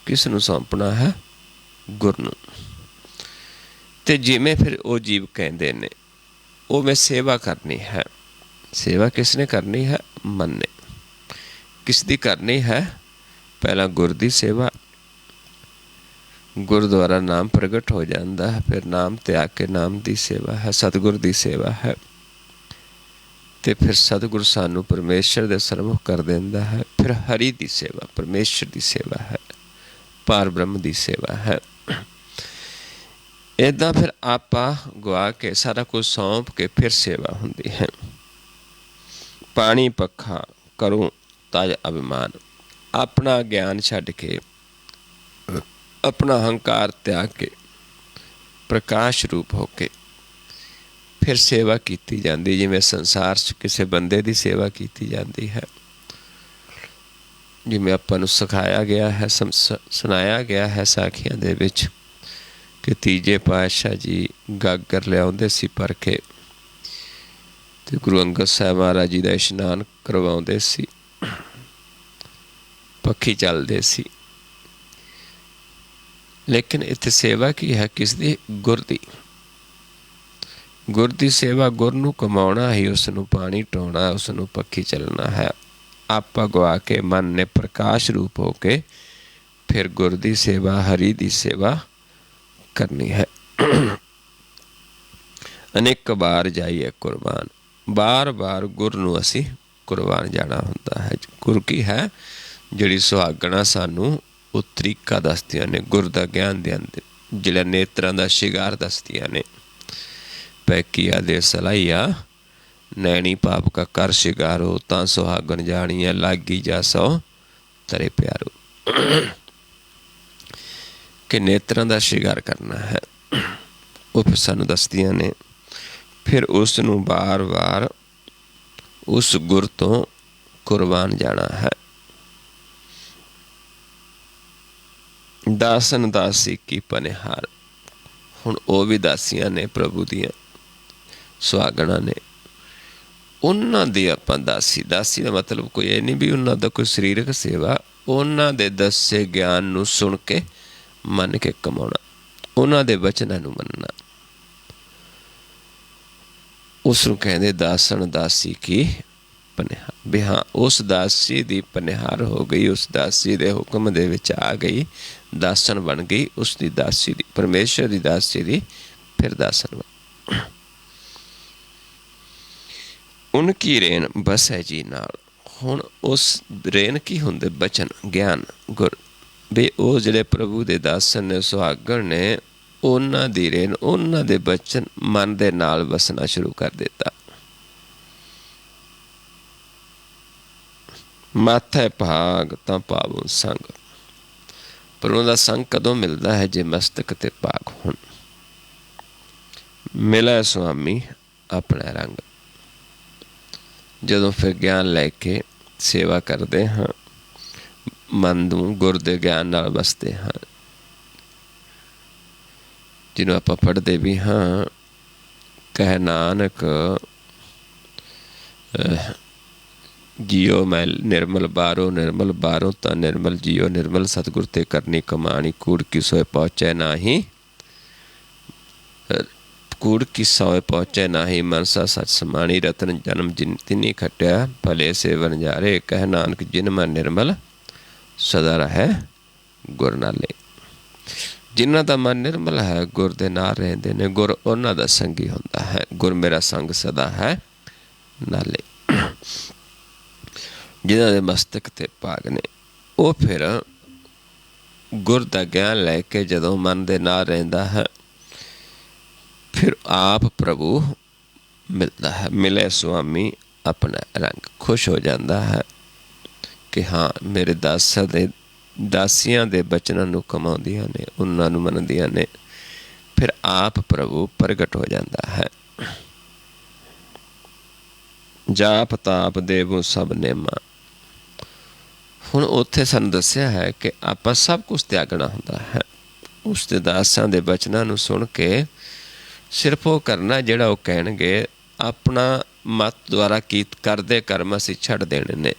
ਕਿਸ ਨੂੰ ਸੌਂਪਣਾ ਹੈ? ਗੁਰ ਨੂੰ। ਅਤੇ ਜਿਵੇਂ ਫਿਰ ਉਹ ਜੀਵ ਕਹਿੰਦੇ ਨੇ ਉਵੇਂ ਸੇਵਾ ਕਰਨੀ ਹੈ। ਸੇਵਾ ਕਿਸ ਨੇ ਕਰਨੀ ਹੈ? ਮਨ ਨੇ। ਕਿਸ ਦੀ ਕਰਨੀ ਹੈ? ਪਹਿਲਾਂ ਗੁਰ ਦੀ ਸੇਵਾ। ਗੁਰ ਦੁਆਰਾ ਨਾਮ ਪ੍ਰਗਟ ਹੋ ਜਾਂਦਾ ਹੈ, ਫਿਰ ਨਾਮ ਤਿਆਗ ਕੇ ਨਾਮ ਦੀ ਸੇਵਾ ਹੈ, ਸਤਿਗੁਰ ਦੀ ਸੇਵਾ ਹੈ। ਅਤੇ ਫਿਰ ਸਤਿਗੁਰ ਸਾਨੂੰ ਪਰਮੇਸ਼ਰ ਦੇ ਸਰਮੁਖ ਕਰ ਦਿੰਦਾ ਹੈ। ਫਿਰ ਹਰੀ ਦੀ ਸੇਵਾ, ਪਰਮੇਸ਼ਰ ਦੀ ਸੇਵਾ ਹੈ, ਪਾਰ ਬ੍ਰਹਮ ਦੀ ਸੇਵਾ ਹੈ। ਇੱਦਾਂ ਫਿਰ ਆਪਾਂ ਗਵਾ ਕੇ ਸਾਰਾ ਕੁਝ ਸੌਂਪ ਕੇ ਫਿਰ ਸੇਵਾ ਹੁੰਦੀ ਹੈ। ਪਾਣੀ ਪੱਖਾ ਕਰੂੰ ਤਜ ਅਭਿਮਾਨ। ਆਪਣਾ ਗਿਆਨ ਛੱਡ ਕੇ, ਆਪਣਾ ਹੰਕਾਰ ਤਿਆਗ ਕੇ, ਪ੍ਰਕਾਸ਼ ਰੂਪ ਹੋ ਕੇ ਫਿਰ ਸੇਵਾ ਕੀਤੀ ਜਾਂਦੀ। ਜਿਵੇਂ ਸੰਸਾਰ 'ਚ ਕਿਸੇ ਬੰਦੇ ਦੀ ਸੇਵਾ ਕੀਤੀ ਜਾਂਦੀ ਹੈ, ਜਿਵੇਂ ਆਪਾਂ ਨੂੰ ਸਿਖਾਇਆ ਗਿਆ ਹੈ, ਸੁਣਾਇਆ ਗਿਆ ਹੈ ਸਾਖੀਆਂ ਦੇ ਵਿੱਚ ਕਿ ਤੀਜੇ ਪਾਤਸ਼ਾਹ ਜੀ ਗਾਗਰ ਲਿਆਉਂਦੇ ਸੀ ਭਰ ਕੇ, ਅਤੇ ਗੁਰੂ ਅੰਗਦ ਸਾਹਿਬ ਮਹਾਰਾਜ ਜੀ ਦਾ ਇਸ਼ਨਾਨ ਕਰਵਾਉਂਦੇ ਸੀ, ਪੱਖੀ ਚੱਲਦੇ ਸੀ। ਲੇਕਿਨ ਇੱਥੇ ਸੇਵਾ ਕੀ ਹੈ? ਕਿਸ ਦੀ? ਗੁਰ ਦੀ। ਗੁਰ ਦੀ ਸੇਵਾ, ਗੁਰ ਨੂੰ ਕਮਾਉਣਾ ਹੀ, ਉਸ ਨੂੰ ਪਾਣੀ ਢੋਣਾ, ਉਸ ਨੂੰ ਪੱਖੀ ਚੱਲਣਾ ਹੈ। ਆਪਾਂ ਗਵਾ ਕੇ ਮਨ ਨੇ ਪ੍ਰਕਾਸ਼ ਰੂਪ ਹੋ ਕੇ ਫਿਰ ਗੁਰ ਦੀ ਸੇਵਾ, ਹਰੀ ਦੀ ਸੇਵਾ ਕਰਨੀ ਹੈ। ਅਨੇਕ ਵਾਰ ਜਾਈਏ ਕੁਰਬਾਨ। ਬਾਰ ਬਾਰ ਗੁਰ ਨੂੰ ਅਸੀਂ ਕੁਰਬਾਨ ਜਾਣਾ ਹੁੰਦਾ ਹੈ। ਗੁਰ ਕੀ ਹੈ? ਜਿਹੜੀ ਸੁਹਾਗਣਾ ਸਾਨੂੰ ਉਹ ਤਰੀਕਾ ਦੱਸਦੀਆਂ ਨੇ, ਗੁਰ ਦਾ ਗਿਆਨ ਦਿੰਦੇ, ਜਿਹੜਾ ਨੇਤਰਾਂ ਦਾ ਸ਼ਿੰਗਾਰ ਦੱਸਦੀਆਂ ਨੇ। ਪੈਕੀਆ ਦੇ ਸਲਾਈਆ ਨੈਣੀ ਪਾਪ ਕਾ ਕਰ ਸ਼ਿੰਗਾਰੋ, ਤਾਂ ਸੁਹਾਗਣ ਜਾਣੀਆਂ ਲਾਗੀ ਜਾ ਸੋ ਤਰੇ ਪਿਆਰੋ। ਕਿ ਨੇਤਰਾਂ ਦਾ ਸ਼ਿੰਗਾਰ ਕਰਨਾ ਹੈ, ਉਹ ਫਿਰ ਸਾਨੂੰ ਦੱਸਦੀਆਂ ਨੇ। ਫਿਰ ਉਸ ਨੂੰ ਵਾਰ ਵਾਰ ਉਸ ਗੁਰ ਤੋਂ ਕੁਰਬਾਨ ਜਾਣਾ ਹੈ। ਦਾਸਨ ਦਾਸੀ ਕੀ ਪਨਿਹਾਰ। ਹੁਣ ਉਹ ਵੀ ਦਾਸੀਆਂ ਨੇ ਪ੍ਰਭੂ ਦੀਆਂ, ਸੁਹਾਗਣਾ ਨੇ, ਉਹਨਾਂ ਦੀ ਆਪਾਂ ਦਾਸੀ। ਦਾਸੀ ਦਾ ਮਤਲਬ ਕੋਈ ਇਹ ਨਹੀਂ ਵੀ ਉਹਨਾਂ ਦਾ ਕੋਈ ਸਰੀਰਕ ਸੇਵਾ, ਉਹਨਾਂ ਦੇ ਦੱਸੇ ਗਿਆਨ ਨੂੰ ਸੁਣ ਕੇ ਮੰਨ ਕੇ ਕਮਾਉਣਾ, ਉਹਨਾਂ ਦੇ ਵਚਨਾਂ ਨੂੰ ਮੰਨਣਾ। ਉਸ ਨੂੰ ਕਹਿੰਦੇ ਦਾਸਨ ਦਾਸੀ ਕੀ ਪਨਿਹਾਰ। ਵੀ ਹਾਂ, ਉਸ ਦਾਸੀ ਦੀ ਪਨਿਹਾਰ ਹੋ ਗਈ, ਉਸ ਦਾਸੀ ਦੇ ਹੁਕਮ ਦੇ ਵਿੱਚ ਆ ਗਈ, ਦਾਸਨ ਬਣ ਗਈ। ਉਸ ਦੀ ਦਾਸੀ ਦੀ, ਪਰਮੇਸ਼ਰ ਦੀ ਦਾਸੀ ਦੀ ਫਿਰ ਦਾਸਨ ਬਣ। ਉਨ ਕੀ ਰੇਨ ਬਸੈ ਜੀ ਨਾਲ। ਹੁਣ ਉਸ ਰੇਨ ਕੀ ਹੁੰਦੇ? ਬਚਨ, ਗਿਆਨ, ਗੁਰ। ਵੀ ਉਹ ਜਿਹੜੇ ਪ੍ਰਭੂ ਦੇ ਦਾਸਨ ਨੇ, ਸੁਹਾਗਣ ਨੇ, ਉਹਨਾਂ ਦੀ ਰੇਨ, ਉਹਨਾਂ ਦੇ ਬਚਨ ਮਨ ਦੇ ਨਾਲ ਵਸਣਾ ਸ਼ੁਰੂ ਕਰ ਦਿੱਤਾ। ਮਾਥੈ ਭਾਗ ਤਾਂ ਪਾਵੋ ਸੰਗ। ਪਰ ਉਹਨਾਂ ਦਾ ਸੰਗ ਕਦੋਂ ਮਿਲਦਾ ਹੈ? ਜੇ ਮਸਤਕ ਤੇ ਭਾਗ ਹੋਣ। ਮਿਲੈ ਸੁਆਮੀ ਆਪਣਾ ਰੰਗ। ਜਦੋਂ ਫਿਰ ਗਿਆਨ ਲੈ ਕੇ ਸੇਵਾ ਕਰਦੇ ਹਾਂ, ਮਨ ਨੂੰ ਗੁਰ ਦੇ ਗਿਆਨ ਨਾਲ ਵਸਦੇ ਹਾਂ, ਜਿਹਨੂੰ ਆਪਾਂ ਪੜ੍ਹਦੇ ਵੀ ਹਾਂ, ਕਹਿ ਨਾਨਕ ਜੀਓ ਮੈਂ ਨਿਰਮਲ ਬਾਰੋ, ਨਿਰਮਲ ਬਾਰੋ ਤਾਂ ਨਿਰਮਲ ਜੀਓ। ਨਿਰਮਲ ਸਤਿਗੁਰ ਤੇ ਕਰਨੀ ਕਮਾਣੀ, ਕੂੜ ਕੀ ਸੋਏ ਪਹੁੰਚੈ ਨਾਹੀ। ਕੂੜ ਕੀ ਸੋਏ ਪਹੁੰਚੈ ਨਾਹੀ, ਮਨਸਾ ਸੱਚ ਸਮਾਣੀ। ਰਤਨ ਜਨਮ ਤਿਨੀ ਖਟਿਆ, ਭਲੇ ਸੇ ਵਣਜਾਰੇ। ਕਹਿ ਨਾਨਕ ਜਿਨ ਮਨ ਨਿਰਮਲ, ਸਦਾ ਰਹੈ ਗੁਰ ਨਾਲੇ। ਜਿਨ੍ਹਾਂ ਦਾ ਮਨ ਨਿਰਮਲ ਹੈ, ਗੁਰ ਦੇ ਨਾਲ ਰਹਿੰਦੇ ਨੇ, ਗੁਰ ਉਹਨਾਂ ਦਾ ਸੰਗੀ ਹੁੰਦਾ ਹੈ। ਗੁਰ ਮੇਰਾ ਸੰਗ ਸਦਾ ਹੈ ਨਾਲੇ। ਜਿਨ੍ਹਾਂ ਦੇ ਮਸਤਕ ਤੇ ਭਾਗ ਨੇ, ਉਹ ਫਿਰ ਗੁਰ ਦਾ ਗਿਆਨ ਲੈ ਕੇ ਜਦੋਂ ਮਨ ਦੇ ਨਾਲ ਰਹਿੰਦਾ ਹੈ, ਫਿਰ ਆਪ ਪ੍ਰਭੂ ਮਿਲਦਾ ਹੈ। ਮਿਲੇ ਸੁਆਮੀ ਆਪਣਾ ਰੰਗ। ਖੁਸ਼ ਹੋ ਜਾਂਦਾ ਹੈ ਕਿ ਹਾਂ, ਮੇਰੇ ਦਾਸੀਆਂ ਦੇ ਬਚਨਾਂ ਨੂੰ ਕਮਾਉਂਦੀਆਂ ਨੇ, ਉਹਨਾਂ ਨੂੰ ਮੰਨਦੀਆਂ ਨੇ। ਫਿਰ ਆਪ ਪ੍ਰਭੂ ਪ੍ਰਗਟ ਹੋ ਜਾਂਦਾ ਹੈ। ਜਾਪ ਤਾਪ ਦੇਵੋ ਸਭ ਨੇਮਾ। ਹੁਣ ਉੱਥੇ ਸਾਨੂੰ ਦੱਸਿਆ ਹੈ ਕਿ ਆਪਾਂ ਸਭ ਕੁਛ ਤਿਆਗਣਾ ਹੁੰਦਾ ਹੈ। ਉਸ ਦੇ ਦਾਸਾਂ ਦੇ ਬਚਨਾਂ ਨੂੰ ਸੁਣ ਕੇ ਸਿਰਫ ਉਹ ਕਰਨਾ ਜਿਹੜਾ ਉਹ ਕਹਿਣਗੇ। ਆਪਣਾ ਮਤ ਦੁਆਰਾ ਕਰਦੇ ਕਰਮ ਅਸੀਂ ਛੱਡ ਦੇਣੇ ਨੇ।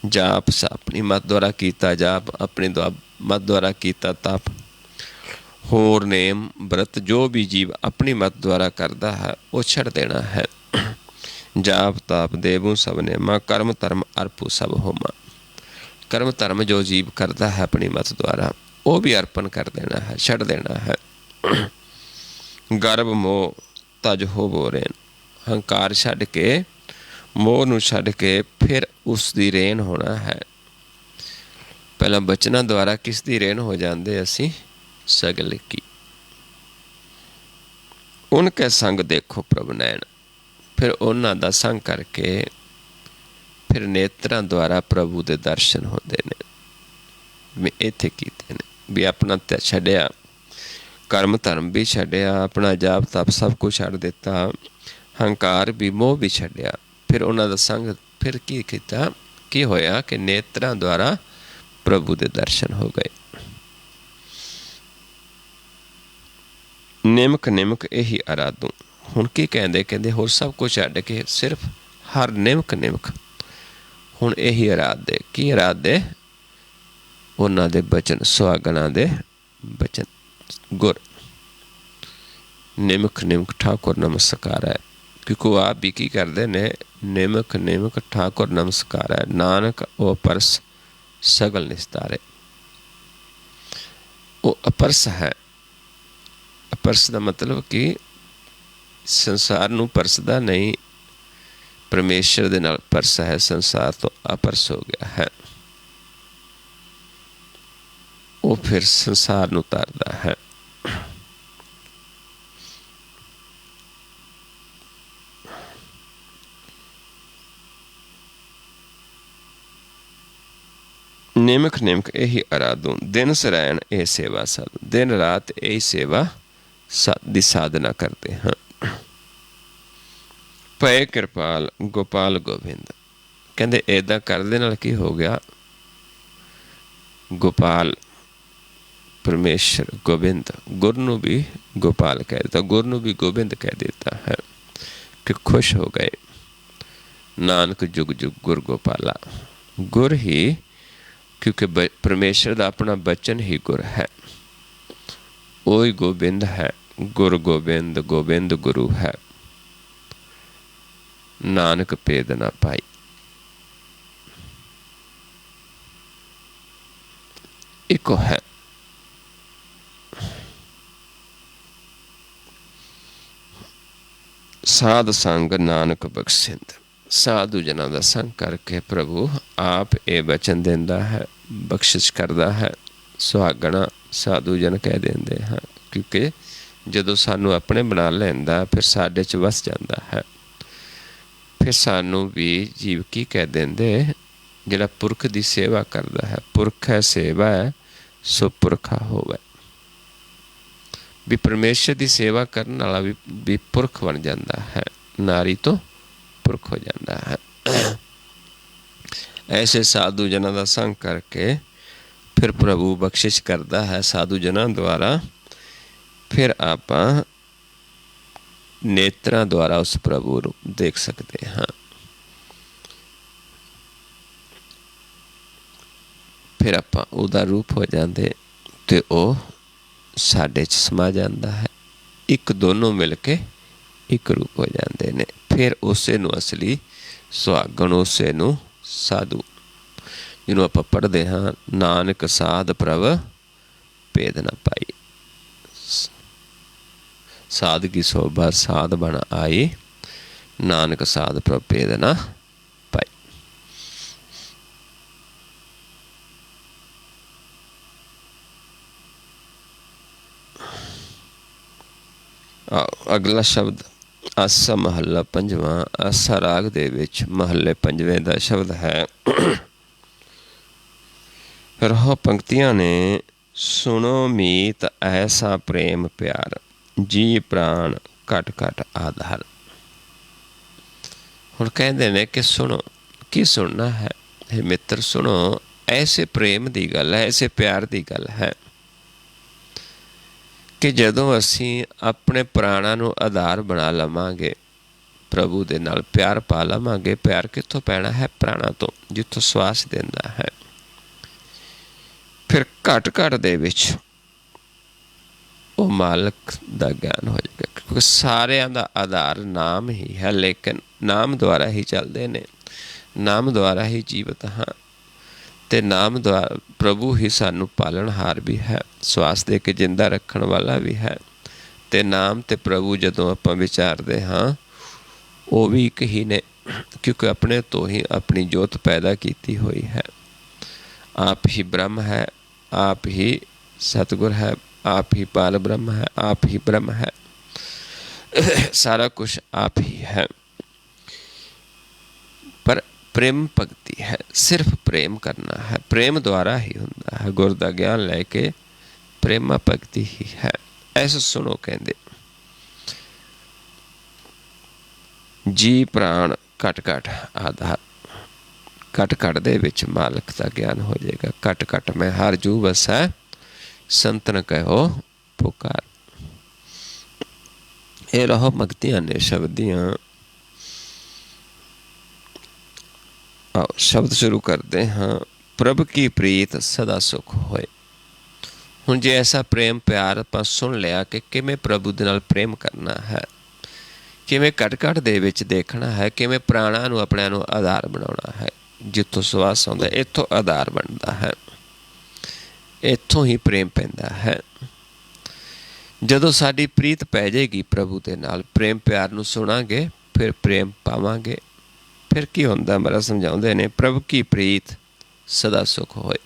ਜਾਪ ਆਪਣੀ ਮਤ ਦੁਆਰਾ ਕੀਤਾ ਜਾਪ, ਆਪਣੀ ਮਤ ਦੁਆਰਾ ਕੀਤਾ ਤਪ, ਹੋਰ ਨੇਮ ਬ੍ਰਤ ਜੋ ਵੀ ਜੀਵ ਆਪਣੀ ਮਤ ਦੁਆਰਾ ਕਰਦਾ ਹੈ ਉਹ ਛੱਡ ਦੇਣਾ ਹੈ। ਜਾਪ ਤਾਪ ਦੇਵੂ ਸਭ ਨੇਮਾ, ਕਰਮ ਧਰਮ ਅਰਪੂ ਸਭ ਹੋਮਾ। ਕਰਮ ਧਰਮ ਜੋ ਜੀਵ ਕਰਦਾ ਹੈ ਆਪਣੀ ਮਤ ਦੁਆਰਾ ਉਹ ਵੀ ਅਰਪਣ ਕਰ ਦੇਣਾ ਹੈ, ਛੱਡ ਦੇਣਾ ਹੈ। ਗਰਭ ਮੋਹ ਤਜ ਹੋਵੋ ਰੇਨ। ਹੰਕਾਰ ਛੱਡ ਕੇ, ਮੋਹ ਨੂੰ ਛੱਡ ਕੇ ਫਿਰ ਉਸ ਦੀ ਰੇਨ ਹੋਣਾ ਹੈ। ਪਹਿਲਾਂ ਬਚਨਾਂ ਦੁਆਰਾ ਕਿਸ ਦੀ ਰੇਨ ਹੋ ਜਾਂਦੇ ਅਸੀਂ? ਸਗਲ ਕੀ। ਉਨਕੇ ਸੰਗ ਦੇਖੋ ਪ੍ਰਭ ਨੈਣ। ਫਿਰ ਉਹਨਾਂ ਦਾ ਸੰਗ ਕਰਕੇ ਫਿਰ ਨੇਤਰਾਂ ਦੁਆਰਾ ਪ੍ਰਭੂ ਦੇ ਦਰਸ਼ਨ ਹੁੰਦੇ ਨੇ। ਵੀ ਇੱਥੇ ਕੀਤੇ ਨੇ ਵੀ ਆਪਣਾ ਛੱਡਿਆ, ਕਰਮ ਧਰਮ ਵੀ ਛੱਡਿਆ, ਆਪਣਾ ਜਾਪ ਤਪ ਸਭ ਕੁਛ ਛੱਡ ਦਿੱਤਾ, ਹੰਕਾਰ ਵੀ ਮੋਹ ਵੀ ਛੱਡਿਆ। ਫਿਰ ਉਹਨਾਂ ਦਾ ਸੰਗ ਫਿਰ ਕੀ ਕੀਤਾ? ਕੀ ਹੋਇਆ ਕਿ ਨੇਤਰਾਂ ਦੁਆਰਾ ਪ੍ਰਭੂ ਦੇ ਦਰਸ਼ਨ ਹੋ ਗਏ। ਨਿਮਕ ਨਿਮਕ ਇਹੀ ਅਰਾਧੂ। ਹੁਣ ਕੀ ਕਹਿੰਦੇ? ਕਹਿੰਦੇ ਹੋਰ ਸਭ ਕੁਝ ਛੱਡ ਕੇ ਸਿਰਫ ਹਰ ਨਿਮਕ ਨਿਮਕ ਹੁਣ ਇਹੀ ਅਰਾਧੇ। ਕੀ ਅਰਾਧੇ? ਉਹਨਾਂ ਦੇ ਬਚਨ, ਸੁਹਾਗਣਾਂ ਦੇ ਬਚਨ, ਗੁਰ। ਨਿਮਕ ਨਿਮਕ ਠਾਕੁਰ ਨਮਸਕਾਰ ਹੈ। ਕਿਉਂਕਿ ਉਹ ਆਪ ਵੀ ਕੀ ਕਰਦੇ ਨੇ? ਨਿਮਕ ਨਿਮਕ ਠਾਕੁਰ ਨਮਸਕਾਰ ਹੈ। ਨਾਨਕ ਉਹ ਅਪਰਸ ਸਗਲ ਨਿਸਤਾਰੇ। ਉਹ ਅਪਰਸ ਹੈ। ਅਪਰਸ ਦਾ ਮਤਲਬ ਕਿ ਸੰਸਾਰ ਨੂੰ ਪਰਸਦਾ ਨਹੀਂ, ਪਰਮੇਸ਼ਰ ਦੇ ਨਾਲ ਪਰਸ ਹੈ, ਸੰਸਾਰ ਤੋਂ ਅਪਰਸ ਹੋ ਗਿਆ ਹੈ। ਉਹ ਫਿਰ ਸੰਸਾਰ ਨੂੰ ਤਾਰਦਾ ਹੈ। ਨਿਮਕ ਨਿਮਕ ਇਹੀ ਅਰਾਧੂ। ਦਿਨ ਸਰਾਇਣ ਇਹ ਸੇਵਾ ਸਾਧੂ। ਦਿਨ ਰਾਤ ਇਹੀ ਸੇਵਾ ਦੀ ਸਾਧਨਾ ਕਰਦੇ ਹਾਂ। ਪਏ ਕਿਰਪਾਲ ਗੋਪਾਲ ਗੋਬਿੰਦ। ਕਹਿੰਦੇ ਇੱਦਾਂ ਕਰਦੇ ਨਾਲ ਕੀ ਹੋ ਗਿਆ? ਗੋਪਾਲ ਪਰਮੇਸ਼ਰ, ਗੋਬਿੰਦ, ਗੁਰ ਨੂੰ ਵੀ ਗੋਪਾਲ ਕਹਿ ਦਿੱਤਾ, ਗੁਰ ਨੂੰ ਵੀ ਗੋਬਿੰਦ ਕਹਿ ਦਿੱਤਾ ਹੈ ਕਿ ਖੁਸ਼ ਹੋ ਗਏ। ਨਾਨਕ ਜੁਗ ਜੁਗ ਗੁਰ ਗੋਪਾਲਾ। ਗੁਰ ਹੀ, ਕਿਉਂਕਿ ਪਰਮੇਸ਼ਰ ਦਾ ਆਪਣਾ ਬਚਨ ਹੀ ਗੁਰ ਹੈ। ਉਹੀ ਗੋਬਿੰਦ ਹੈ। ਗੁਰ ਗੋਬਿੰਦ, ਗੋਬਿੰਦ ਗੁਰੂ ਹੈ। ਨਾਨਕ ਭੇਦ ਨਾ ਪਾਈ। ਇੱਕੋ ਹੈ। ਸਾਧ ਸੰਗ ਨਾਨਕ ਬਖਸ਼ਿੰਦ। ਸਾਧੂ ਜਨਾਂ ਦਾ ਸੰਗ ਕਰਕੇ ਪ੍ਰਭੂ ਆਪ ਇਹ ਬਚਨ ਦਿੰਦਾ ਹੈ, ਬਖਸ਼ਿਸ਼ ਕਰਦਾ ਹੈ। ਸੁਹਾਗਣਾ ਸਾਧੂ ਜਨ ਕਹਿ ਦਿੰਦੇ ਹਾਂ, ਕਿਉਂਕਿ ਜਦੋਂ ਸਾਨੂੰ ਆਪਣੇ ਬਣਾ ਲੈਂਦਾ ਫਿਰ ਸਾਡੇ 'ਚ ਵਸ ਜਾਂਦਾ ਹੈ। ਫਿਰ ਸਾਨੂੰ ਵੀ ਜੀਵ ਕੀ ਕਹਿ ਦਿੰਦੇ? ਜਿਹੜਾ ਪੁਰਖ ਦੀ ਸੇਵਾ ਕਰਦਾ ਹੈ। ਪੁਰਖ ਹੈ ਸੇਵਾ ਹੈ ਸੋ ਪੁਰਖਾ ਹੋਵੇ। ਵੀ ਪਰਮੇਸ਼ਰ ਦੀ ਸੇਵਾ ਕਰਨ ਵਾਲਾ ਵੀ ਪੁਰਖ ਬਣ ਜਾਂਦਾ ਹੈ, ਨਾਰੀ ਤੋਂ ਪੁਰਖ ਹੋ ਜਾਂਦਾ ਹੈ। ਐਸੇ ਸਾਧੂ ਜਨਾਂ ਦਾ ਸੰਗ ਕਰਕੇ ਫਿਰ ਪ੍ਰਭੂ ਬਖਸ਼ਿਸ਼ ਕਰਦਾ ਹੈ ਸਾਧੂ ਜਨਾਂ ਦੁਆਰਾ। ਫਿਰ ਆਪਾਂ ਨੇਤਰਾਂ ਦੁਆਰਾ ਉਸ ਪ੍ਰਭੂ ਨੂੰ ਦੇਖ ਸਕਦੇ ਹਾਂ। ਫਿਰ ਆਪਾਂ ਉਹਦਾ ਰੂਪ ਹੋ ਜਾਂਦੇ ਅਤੇ ਉਹ ਸਾਡੇ 'ਚ ਸਮਾ ਜਾਂਦਾ ਹੈ। ਇੱਕ ਦੋਨੋਂ ਮਿਲ ਕੇ ਇੱਕ ਰੂਪ ਹੋ ਜਾਂਦੇ ਨੇ। ਫਿਰ ਉਸੇ ਨੂੰ ਅਸਲੀ ਸੁਹਾਗਣ, ਉਸੇ ਨੂੰ ਸਾਧੂ, ਜਿਹਨੂੰ ਆਪਾਂ ਪੜ੍ਹਦੇ ਹਾਂ, ਨਾਨਕ ਸਾਧ ਪ੍ਰਭ ਭੇਦ ਨਾ ਪਾਈ। ਸਾਧ ਕੀ ਸੋਭਾ ਸਾਧ ਬਣ ਆਈ, ਨਾਨਕ ਸਾਧ ਪ੍ਰਭ ਭੇਦ ਨਾ ਪਾਈ। ਅਗਲਾ ਸ਼ਬਦ ਆਸਾ ਮਹੱਲਾ ਪੰਜਵਾਂ। ਆਸਾ ਰਾਗ ਦੇ ਵਿੱਚ ਮਹੱਲੇ ਪੰਜਵੇਂ ਦਾ ਸ਼ਬਦ ਹੈ। ਰਹੋ ਪੰਕਤੀਆਂ ਨੇ ਸੁਣੋ ਮੀਤ ਐਸਾ ਪ੍ਰੇਮ ਪਿਆਰ, ਜੀ ਪ੍ਰਾਣ ਘਟ ਘਟ ਆਧਾਰ। ਹੁਣ ਕਹਿੰਦੇ ਨੇ ਕਿ ਸੁਣੋ, ਕੀ ਸੁਣਨਾ ਹੈ? ਇਹ ਮਿੱਤਰ ਸੁਣੋ, ਐਸੇ ਪ੍ਰੇਮ ਦੀ ਗੱਲ ਹੈ, ਐਸੇ ਪਿਆਰ ਦੀ ਗੱਲ ਹੈ ਕਿ ਜਦੋਂ ਅਸੀਂ ਆਪਣੇ ਪ੍ਰਾਣਾਂ ਨੂੰ ਆਧਾਰ ਬਣਾ ਲਵਾਂਗੇ, ਪ੍ਰਭੂ ਦੇ ਨਾਲ ਪਿਆਰ ਪਾ ਲਵਾਂਗੇ। ਪਿਆਰ ਕਿੱਥੋਂ ਪੈਣਾ ਹੈ? ਪ੍ਰਾਣਾਂ ਤੋਂ, ਜਿੱਥੋਂ ਸਵਾਸ ਦਿੰਦਾ ਹੈ। ਫਿਰ ਘਟ ਘਟ ਦੇ ਵਿੱਚ ਉਹ ਮਾਲਕ ਦਾ ਗਿਆਨ ਹੋ ਜਾਏਗਾ, ਕਿਉਂਕਿ ਸਾਰਿਆਂ ਦਾ ਆਧਾਰ ਨਾਮ ਹੀ ਹੈ। ਲੇਕਿਨ ਨਾਮ ਦੁਆਰਾ ਹੀ ਚੱਲਦੇ ਨੇ, ਨਾਮ ਦੁਆਰਾ ਹੀ ਜੀਵਤ ਹਾਂ, ਅਤੇ ਨਾਮ ਦੁਆਰਾ ਪ੍ਰਭੂ ਹੀ ਸਾਨੂੰ ਪਾਲਣਹਾਰ ਵੀ ਹੈ, ਸਵਾਸ ਦੇ ਕੇ ਜਿੰਦਾ ਰੱਖਣ ਵਾਲਾ ਵੀ ਹੈ। ਅਤੇ ਨਾਮ ਅਤੇ ਪ੍ਰਭੂ ਜਦੋਂ ਆਪਾਂ ਵਿਚਾਰਦੇ ਹਾਂ, ਉਹ ਵੀ ਇੱਕ ਹੀ ਨੇ, ਕਿਉਂਕਿ ਆਪਣੇ ਤੋਂ ਹੀ ਆਪਣੀ ਜੋਤ ਪੈਦਾ ਕੀਤੀ ਹੋਈ ਹੈ। ਆਪ ਹੀ ਬ੍ਰਹਮ ਹੈ, ਆਪ ਹੀ ਸਤਿਗੁਰ ਹੈ, ਆਪ ਹੀ ਪਾਲ ਬ੍ਰਹਮ ਹੈ, ਆਪ ਹੀ ਬ੍ਰਹਮ ਹੈ। ਸਾਰਾ ਕੁਛ ਆਪ ਹੀ ਹੈ। ਪਰ ਪ੍ਰੇਮ ਭਗਤੀ ਹੈ, ਸਿਰਫ ਪ੍ਰੇਮ ਕਰਨਾ ਹੈ, ਪ੍ਰੇਮ ਦੁਆਰਾ ਹੀ ਹੁੰਦਾ ਹੈ। ਗੁਰ ਦਾ ਗਿਆਨ ਲੈ ਕੇ ਪ੍ਰੇਮਾ ਭਗਤੀ ਹੀ ਹੈ। ਐਸਾ ਸੁਣੋ ਕਹਿੰਦੇ, ਜੀ ਪ੍ਰਾਣ ਘਟ ਘਟ ਆਧਾਰ। ਘਟ ਘਟ ਦੇ ਵਿੱਚ ਮਾਲਕ ਦਾ ਗਿਆਨ ਹੋ ਜਾਏਗਾ। ਘਟ ਘਟ ਮੈਂ ਹਰ ਜੂ ਵਸੈ, ਸੰਤਨ ਕਹਿਓ ਪੁਕਾਰ। ਇਹ ਰਹੋ ਮਗਤੀਆਂ ਨੇ ਸ਼ਬਦ ਦੀਆਂ। ਆਓ ਸ਼ਬਦ ਸ਼ੁਰੂ ਕਰਦੇ ਹਾਂ। ਪ੍ਰਭ ਕੀ ਪ੍ਰੀਤ ਸਦਾ ਸੁਖ ਹੋਏ। ਹੁਣ ਜੇ ਐਸਾ ਪ੍ਰੇਮ ਪਿਆਰ ਆਪਾਂ ਸੁਣ ਲਿਆ ਕਿ ਕਿਵੇਂ ਪ੍ਰਭੂ ਦੇ ਨਾਲ ਪ੍ਰੇਮ ਕਰਨਾ ਹੈ, ਕਿਵੇਂ ਘਟ ਘਟ ਦੇ ਵਿੱਚ ਦੇਖਣਾ ਹੈ, ਕਿਵੇਂ ਪ੍ਰਾਣਾਂ ਨੂੰ ਆਪਣਿਆਂ ਨੂੰ ਆਧਾਰ ਬਣਾਉਣਾ ਹੈ। ਜਿੱਥੋਂ ਸਵਾਸ ਆਉਂਦਾ ਇੱਥੋਂ ਆਧਾਰ ਬਣਦਾ ਹੈ, ਇੱਥੋਂ ਹੀ ਪ੍ਰੇਮ ਪੈਂਦਾ ਹੈ। ਜਦੋਂ ਸਾਡੀ ਪ੍ਰੀਤ ਪੈ ਜਾਏਗੀ ਪ੍ਰਭੂ ਦੇ ਨਾਲ, ਪ੍ਰੇਮ ਪਿਆਰ ਨੂੰ ਸੁਣਾਂਗੇ, ਫਿਰ ਪ੍ਰੇਮ ਪਾਵਾਂਗੇ। ਫਿਰ ਕੀ ਹੁੰਦਾ? ਮੇਰਾ ਸਮਝਾਉਂਦੇ ਨੇ, ਪ੍ਰਭੂ ਕੀ ਪ੍ਰੀਤ ਸਦਾ ਸੁਖ ਹੋਏ,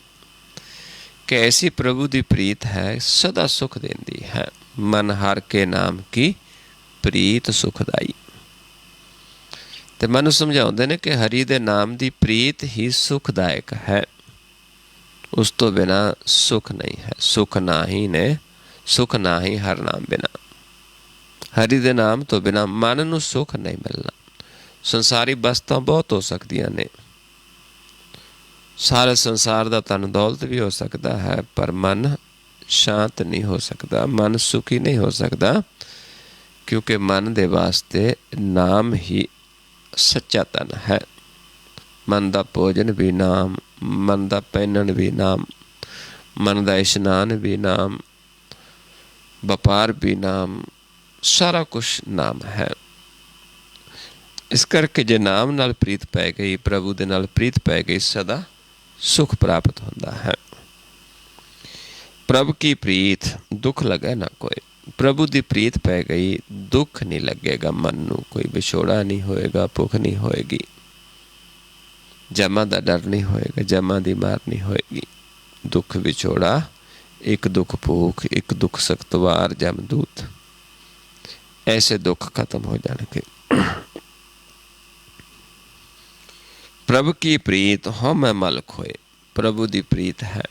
ਕਿ ਐਸੀ ਪ੍ਰਭੂ ਦੀ ਪ੍ਰੀਤ ਹੈ ਸਦਾ ਸੁਖ ਦਿੰਦੀ ਹੈ। ਮਨ ਹਰ ਕੇ ਨਾਮ ਕੀ ਪ੍ਰੀਤ ਸੁਖਦਾਈ। ਤੇ ਮੈਨੂੰ ਸਮਝਾਉਂਦੇ ਨੇ ਕਿ ਹਰੀ ਦੇ ਨਾਮ ਦੀ ਪ੍ਰੀਤ ਹੀ ਸੁਖਦਾਇਕ ਹੈ, ਉਸ ਤੋਂ ਬਿਨਾਂ ਸੁਖ ਨਹੀਂ ਹੈ। ਸੁਖ ਨਾ ਹੀ ਨੇ, ਸੁਖ ਨਾ ਹੀ ਹਰ ਨਾਮ ਬਿਨਾਂ। ਹਰੀ ਦੇ ਨਾਮ ਤੋਂ ਬਿਨਾਂ ਮਨ ਨੂੰ ਸੁਖ ਨਹੀਂ ਮਿਲਣਾ। ਸੰਸਾਰੀ ਵਸਤਾਂ ਬਹੁਤ ਹੋ ਸਕਦੀਆਂ ਨੇ, ਸਾਰੇ ਸੰਸਾਰ ਦਾ ਧਨ ਦੌਲਤ ਵੀ ਹੋ ਸਕਦਾ ਹੈ, ਪਰ ਮਨ ਸ਼ਾਂਤ ਨਹੀਂ ਹੋ ਸਕਦਾ, ਮਨ ਸੁਖੀ ਨਹੀਂ ਹੋ ਸਕਦਾ, ਕਿਉਂਕਿ ਮਨ ਦੇ ਵਾਸਤੇ ਨਾਮ ਹੀ ਸੱਚਾ ਧਨ ਹੈ। ਮਨ ਦਾ ਭੋਜਨ ਵੀ ਨਾਮ, ਮਨ ਦਾ ਪਹਿਨਣ ਵੀ ਨਾਮ, ਮਨ ਦਾ ਇਸ਼ਨਾਨ ਵੀ ਨਾਮ, ਵਪਾਰ ਵੀ ਨਾਮ, ਸਾਰਾ ਕੁਛ ਨਾਮ ਹੈ। ਇਸ ਕਰਕੇ ਜੇ ਨਾਮ ਨਾਲ ਪ੍ਰੀਤ ਪੈ ਗਈ, ਪ੍ਰਭੂ ਦੇ ਨਾਲ ਪ੍ਰੀਤ ਪੈ ਗਈ, ਸਦਾ ਸੁਖ ਪ੍ਰਾਪਤ ਹੁੰਦਾ ਹੈ। ਪ੍ਰਭ ਕੀ ਪ੍ਰੀਤ ਦੁੱਖ ਲਗੇ ਨਾ ਕੋਈ। ਪ੍ਰਭੂ ਦੀ ਪ੍ਰੀਤ ਪੈ ਗਈ, ਦੁੱਖ ਨਹੀਂ ਲੱਗੇਗਾ ਮਨ ਨੂੰ, ਕੋਈ ਵਿਛੋੜਾ ਨਹੀਂ ਹੋਏਗਾ, ਭੁੱਖ ਨਹੀਂ ਹੋਏਗੀ, ਜਮਾਂ ਦਾ ਡਰ ਨਹੀਂ ਹੋਏਗਾ, ਜਮਾਂ ਦੀ ਮਾਰ ਨਹੀਂ ਹੋਏਗੀ। ਦੁੱਖ ਵਿਛੋੜਾ, ਇੱਕ ਦੁੱਖ ਭੂਖ, ਇੱਕ ਦੁੱਖ ਸਖਤਵਾਰ ਜਮਦੂਤ, ਐਸੇ ਦੁੱਖ ਖਤਮ ਹੋ ਜਾਣਗੇ। ਪ੍ਰਭ ਕੀ ਪ੍ਰੀਤ ਹਉਮੈ ਮਲਕ ਹੋਏ। ਪ੍ਰਭੂ ਦੀ ਪ੍ਰੀਤ ਹੈ,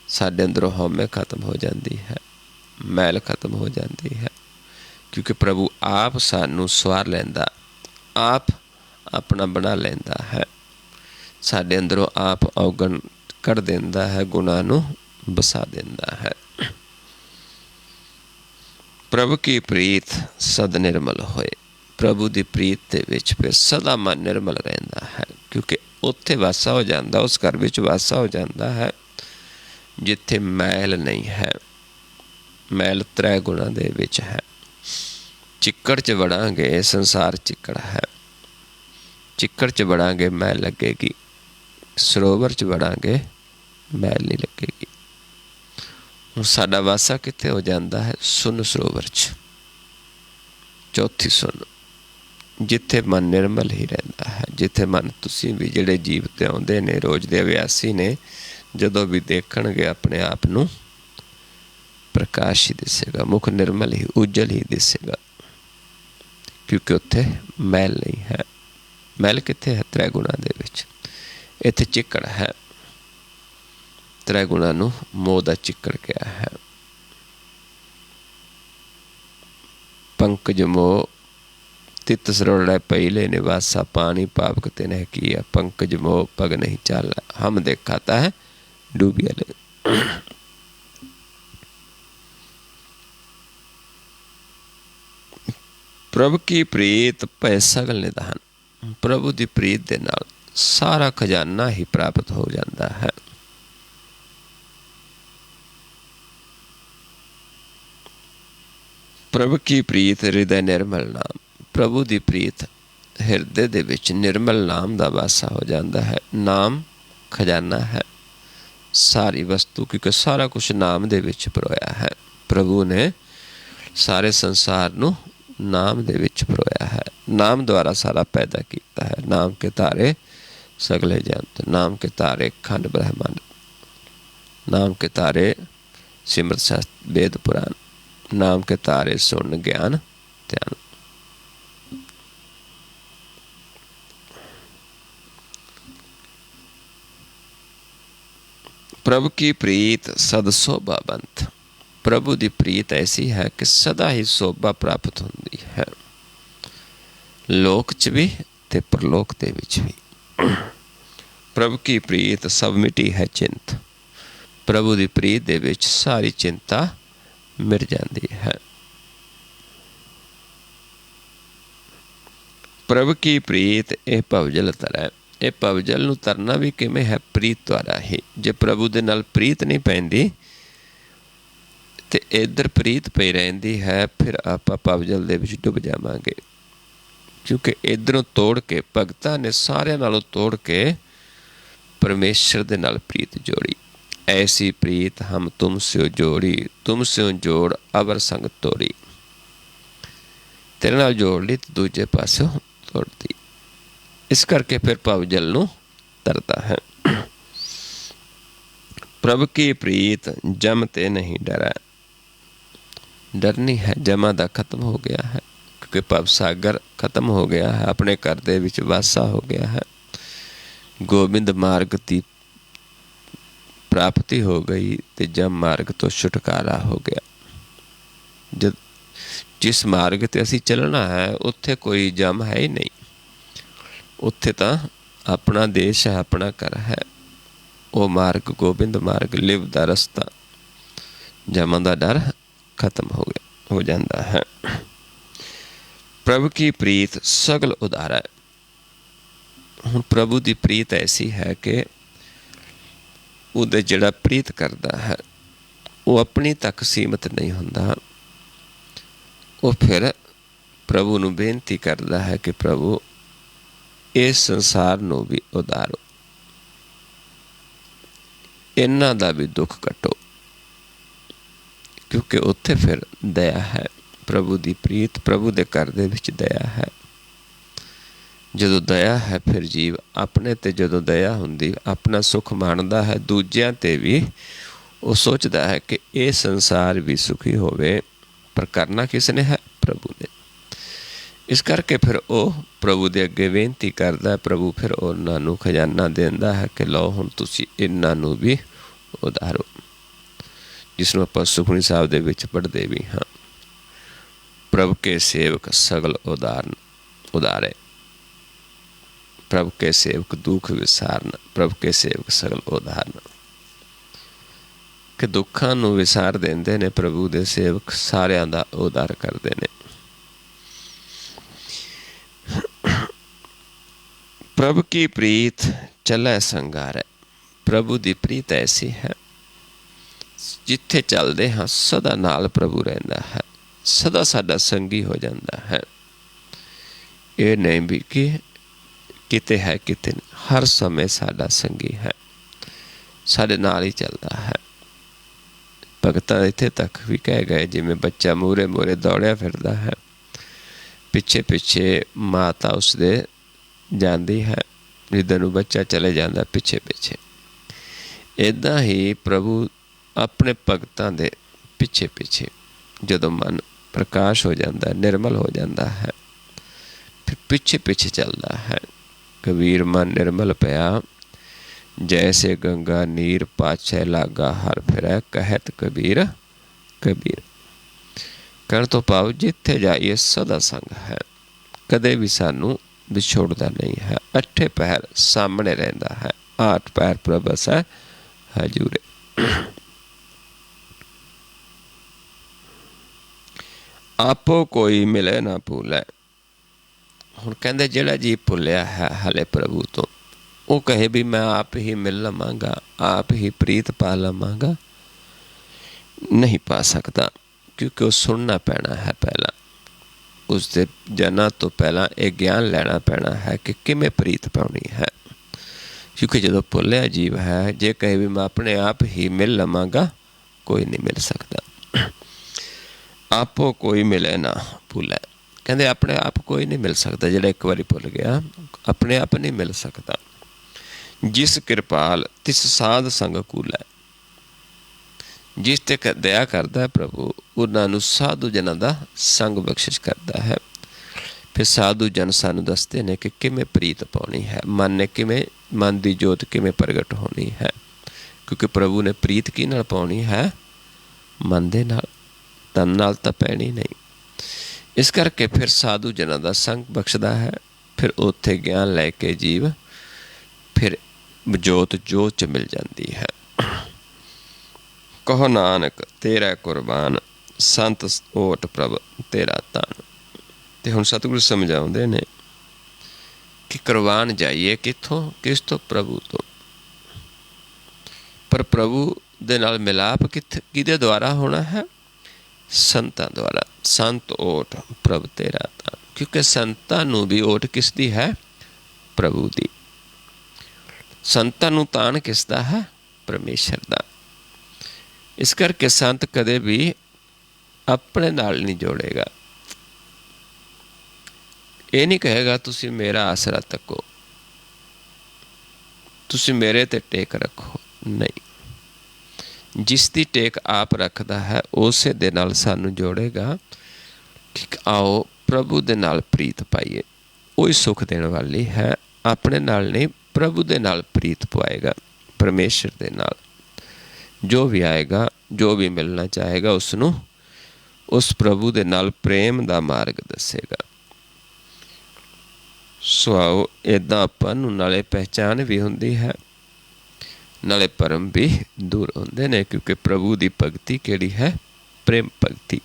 ਸਾਡੇ ਅੰਦਰੋਂ ਹਉਮੈ ਖਤਮ ਹੋ ਜਾਂਦੀ ਹੈ, ਮੈਲ ਖਤਮ ਹੋ ਜਾਂਦੀ ਹੈ, ਕਿਉਂਕਿ ਪ੍ਰਭੂ ਆਪ ਸਾਨੂੰ ਸਵਾਰ ਲੈਂਦਾ, ਆਪ ਆਪਣਾ ਬਣਾ ਲੈਂਦਾ ਹੈ। ਸਾਡੇ ਅੰਦਰੋਂ ਆਪ ਔਗਣ ਕੱਢ ਦਿੰਦਾ ਹੈ, ਗੁਨਾਹ ਨੂੰ ਵਸਾ ਦਿੰਦਾ ਹੈ। ਪ੍ਰਭੂ ਕੀ ਪ੍ਰੀਤ ਸਦ ਨਿਰਮਲ ਹੋਏ। ਪ੍ਰਭੂ ਦੀ ਪ੍ਰੀਤ ਦੇ ਵਿੱਚ ਫਿਰ ਸਦਾ ਮਨ ਨਿਰਮਲ ਰਹਿੰਦਾ ਹੈ, ਕਿਉਂਕਿ ਉੱਥੇ ਵਾਸਾ ਹੋ ਜਾਂਦਾ, ਉਸ ਘਰ ਵਿੱਚ ਵਾਸਾ ਹੋ ਜਾਂਦਾ ਹੈ ਜਿੱਥੇ ਮੈਲ ਨਹੀਂ ਹੈ। ਮੈਲ ਤ੍ਰੈ ਗੁਣਾਂ ਦੇ ਵਿੱਚ ਹੈ। ਚਿੱਕੜ 'ਚ ਵੜਾਂਗੇ, ਸੰਸਾਰ ਚਿੱਕੜ ਹੈ, ਚਿੱਕੜ 'ਚ ਵੜਾਂਗੇ ਮੈਲ ਲੱਗੇਗੀ, ਸਰੋਵਰ 'ਚ ਵੜਾਂਗੇ ਮੈਲ ਨਹੀਂ ਲੱਗੇਗੀ। ਹੁਣ ਸਾਡਾ ਵਾਸਾ ਕਿੱਥੇ ਹੋ ਜਾਂਦਾ ਹੈ? ਸੁੰਨ ਸਰੋਵਰ 'ਚ, ਚੌਥੀ ਸੁੰਨ, ਜਿੱਥੇ ਮਨ ਨਿਰਮਲ ਹੀ ਰਹਿੰਦਾ ਹੈ, ਜਿੱਥੇ ਮਨ, ਤੁਸੀਂ ਵੀ ਜਿਹੜੇ ਜੀਵ 'ਤੇ ਆਉਂਦੇ ਨੇ, ਰੋਜ਼ ਦੇ ਅਭਿਆਸੀ ਨੇ, ਜਦੋਂ ਵੀ ਦੇਖਣਗੇ ਆਪਣੇ ਆਪ ਨੂੰ ਪ੍ਰਕਾਸ਼ ਹੀ ਦਿਸੇਗਾ, ਮੁਖ ਨਿਰਮਲ ਹੀ, ਉਜਲ ਹੀ ਦਿਸੇਗਾ, ਕਿਉਂਕਿ ਉੱਥੇ ਮੈਲ ਨਹੀਂ ਹੈ। ਮੈਲ ਕਿੱਥੇ ਹੈ? ਤ੍ਰੈ ਗੁਣਾਂ ਦੇ ਵਿੱਚ। ਇੱਥੇ ਚਿੱਕੜ ਹੈ, ਤ੍ਰੈ ਗੁਣਾਂ ਨੂੰ ਮੋਹ ਦਾ ਚਿੱਕੜ ਕਿਹਾ ਹੈ। ਪੰਕਜ ਮੋਹ ਤਿਤ ਸਰੋੜੈ पहिले निवासा पानी पावक तिन्ह किया पंकज मोह पग नहीं चाला हम देखाता है डूबिया ले। प्रभु की प्रीत भय सगल निधान। प्रभु की प्रीत दे नाल सारा खजाना ही प्राप्त हो जाता है। प्रभु की प्रीत हृदय निर्मल नाम। प्रभु की प्रीत हिरदे दे विच निर्मल नाम का वासा हो जाता है। नाम खजाना है सारी वस्तु, क्योंकि सारा कुछ नाम दे विच परोया है। प्रभु ने सारे संसार नू नाम दे विच परोया है। नाम द्वारा सारा पैदा किया है। नाम के तारे सगले जंत, नाम के तारे खंड ब्रह्मांड, नाम के तारे सिमरत शास्त्र वेद पुराण, नाम के तारे सुन ज्ञान ध्यान। प्रभु की प्रीत सद शोभावंत। प्रभु की प्रीत ऐसी है कि सदा ही शोभा प्राप्त होती है, लोक च भी ते परलोक दे विच भी। प्रभु की प्रीत सब मिटी है चिंत। प्रभु की प्रीत दे विच सारी चिंता मिट जाती है। प्रभु की प्रीत यह भवजल तरह। ये भवजल नूं तरना भी किवें है? प्रीत द्वारा ही। जे प्रभु दे नाल प्रीत नहीं पैंदी ते इधर प्रीत पई रहिंदी है, फिर आपां भवजल दे विच डुब जावांगे। क्योंकि इधरों तोड़ के भगतां ने सारियां नालों तोड़ के परमेश्वर दे नाल प्रीत जोड़ी। ऐसी प्रीत हम तुमसे जोड़ी, तुमसे जोड़ अवर संग तोड़ी। तेरे नाल जोड़ ली तो दूजे पासों तोड़ दी। इस करके फिर भवजल नूं तरता है। प्रभु की प्रीत जम ते नहीं डरा। डर नहीं है, जमा दा खत्म हो गया है, क्योंकि भव सागर खत्म हो गया है, अपने घर दे विच वासा हो गया है। गोबिंद मार्ग की प्राप्ति हो गई ते जम मार्ग तो छुटकारा हो गया। जब जिस मार्ग ते असी चलना है उत्थे कोई जम है ही नहीं। उत्थे तां अपना देश है, अपना घर है। वो मार्ग गोबिंद मार्ग, लिव दा रस्ता, जमा दा डर खत्म हो गया, हो जाता है। प्रभु की प्रीत सगल उदार है। हुण प्रभु की प्रीत ऐसी है कि उहदे जिहड़ा प्रीत करता है वो अपनी तक सीमित नहीं हुंदा। वो फिर प्रभु नूं बेनती करता है कि प्रभु इस संसार नूं भी उदारो, इन्हां दा भी दुख कटो, क्योंकि उत्थे फिर दया है। प्रभु की प्रीत, प्रभु के घर दे विच दया है। जदों दया है फिर जीव अपने ते, जदों दया हुंदी अपना सुख माणदा है, दूजियां ते भी वो सोचता है कि ये संसार भी सुखी होवे, पर करना किसने है? प्रभु ने। इस करके फिर वो प्रभु दे अगे बेनती करदा। प्रभु फिर उन्हां नूं खजाना देंदा है कि लो हुण तुसीं इन्हां नूं भी उधारो, जिसनूं आपां सुखमनी साहिब दे विच पढ़दे भी हाँ। प्रभु के सेवक सगल उदारे। प्रभु के सेवक दुख विसारन, प्रभु के सेवक सगल उदारन। कि दुखां नूं विसार देंदे ने प्रभु दे सेवक, सारियां दा उदार करदे ने। प्रभु की प्रीत चलै संगारै। प्रभु की प्रीत ऐसी है जिथे चलते हाँ सदा नाल प्रभु रहिंदा है, सदा साडा संगी हो जाता है। ये नहीं भी कि किते है किते नहीं, हर समय साडा संगी है, साडे नाल ही चलता है। भगतां इत्थे तक भी कह गए जिवें बच्चा मूहरे मूहरे दौड़िया फिरदा है, पिछे पिछे माता उसदे जाती है, जिद्दां नूं बच्चा चले जाता पिछे पिछे। इदां ही प्रभु अपने भगतां दे पिछे पिछे जदों मन प्रकाश हो जाता है, निर्मल हो जाता है, फिर पिछे पिछे चलता है। कबीर मन निर्मल पया जैसे गंगा नीर पाछे लागा हर फिरै कहत कबीर कबीर। कहण तो भाव जिथे जाइए सदा संग है, कदे भी सानू विछोड़दा नहीं है। अठे पहर सामने रहिंदा है, आठ पहर प्रभ बसै हजूरे। आपो कोई मिले ना भूलै। हुण कहंदे जिहड़ा जी भुलिया है हले प्रभु तो, वो कहे भी मैं आप ही मिल लवांगा, आप ही प्रीत पा लवांगा, नहीं पा सकता, क्योंकि वो सुनना पैना है पहला। उसके जन्म तो पहला ये ज्ञान लेना पैना है कि किमें प्रीत पाउणी है। क्योंकि जो भुलिया जीव है, जे कहे भी मैं अपने आप ही मिल लवांगा, कोई नहीं मिल सकता। आपो कोई मिले ना भूलै। कहते अपने आप कोई नहीं मिल सकता, जो एक बारी भुल गया अपने आप नहीं मिल सकता। जिस कृपाल तिस साध संग कूलै। जिस ते दया करता है प्रभु, उन्होंने साधु जनां दा संग बख्शिश करता है। फिर साधु जन सानू दसते ने कि किमें प्रीत पाउणी है, मन ने किमें, मन की जोत किमें प्रगट होनी है। क्योंकि प्रभु ने प्रीत की नाल पाउणी है, मन दे नाल, तन नाल तां पैणी नहीं। इस करके फिर साधु जनां दा संग बख्शदा है। फिर उत्थे ज्ञान लैके जीव फिर जोत जोत च मिल जाती है। कहो नानक तेरा कुरबान, संत ओट प्रभ तेरा तान। ते हुण सतगुरु समझाउंदे ने कि कुरबान जाइए कित्थों, किस तो, प्रभु तो। पर प्रभु दे नाल मिलाप किहदे द्वारा होना है? संतां द्वारा। संत ओट प्रभ तेरा तान। क्योंकि संतां नूं भी ओट किसदी है? प्रभु दी। संतां नूं तान किसदा है? परमेश्वर दा। इस करके संत कदे भी अपने नाल नहीं जोड़ेगा। ये नहीं कहेगा तुसी मेरा आसरा तको, तुसी मेरे ते टेक रखो, नहीं। जिस दी टेक आप रखदा है उसे दे नाल सानू जोड़ेगा कि आओ प्रभु दे नाल प्रीत पाइए। वही सुख देने वाली है, अपने नाल नहीं, प्रभु दे नाल प्रीत पाएगा। परमेश्वर दे नाल जो भी आएगा, जो भी मिलना चाहेगा, उसनू उस प्रभु दे नाल प्रेम दा मार्ग दसेगा। सो आओ इदां आपां नूं नाले पहचान भी हुंदी है, नाले भरम भी दूर होंदे ने। क्योंकि प्रभु दी भगती किहड़ी है? प्रेम भगती।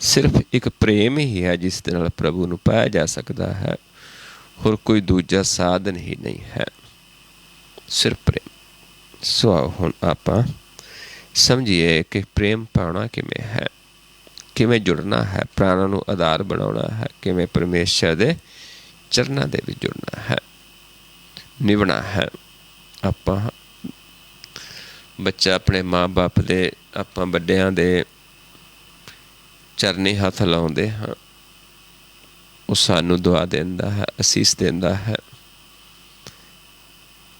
सिर्फ एक प्रेम ही है जिस दे नाल प्रभु नूं पाया जा सकदा है, होर कोई दूजा साधन ही नहीं है, सिर्फ प्रेम। सो आओ हुण आपां समझिए कि प्रेम पाउणा किवें है, किवें जुड़ना है, प्राणां नूं आधार बनाउणा है, किवें परमेश्वर दे चरनां दे विच जुड़ना है, निभना है। आपां बच्चा अपने माँ बाप दे, आपां वड्डिआं दे चरनी हथ लाउंदे हां, वो सानू दुआ देंदा है, असीस देंदा है।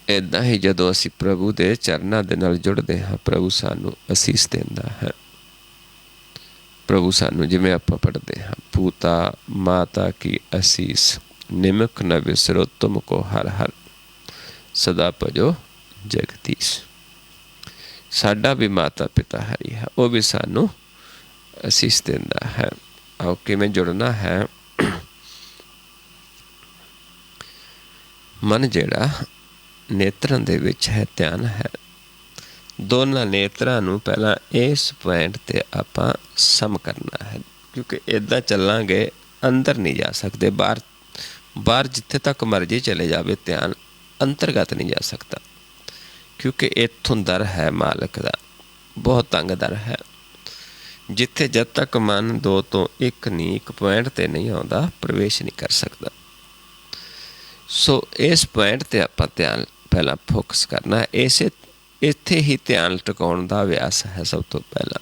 इदां ही जदों असीं प्रभु दे चरनां दे नाल जुड़दे हां, प्रभु सानू असीस देंदा है। प्रभु सानू जिवें आपां पढ़दे हां, पूता माता की असीस, निमक न विसरो तुमको हर हर, सदा भजो जगदीश। साडा भी माता पिता हरि है, वो भी सानू असीस देंदा है। आओ किवें जुड़ना है? मन जिहड़ा नेत्रां दे विच है, ध्यान है। दोनों नेत्रां नूं पहला इस पॉइंट ते आपां सम करना है। क्योंकि इदां चलांगे अंदर नहीं जा सकते, बाहर बाहर जिथे तक मर्जी चले जावे ध्यान अंतरगत नहीं जा सकता। क्योंकि इत्थों दर है मालक दा, बहुत तंग दर है। जिथे जद तक मन दो तो एक नहीं, एक पॉइंट ते नहीं आउंदा, प्रवेश नहीं कर सकता। सो इस पॉइंट ते आपां ध्यान पहला फोकस करना है। इसे इत्थे ही ध्यान टिकाउण दा अभ्यास है सब तो पहला।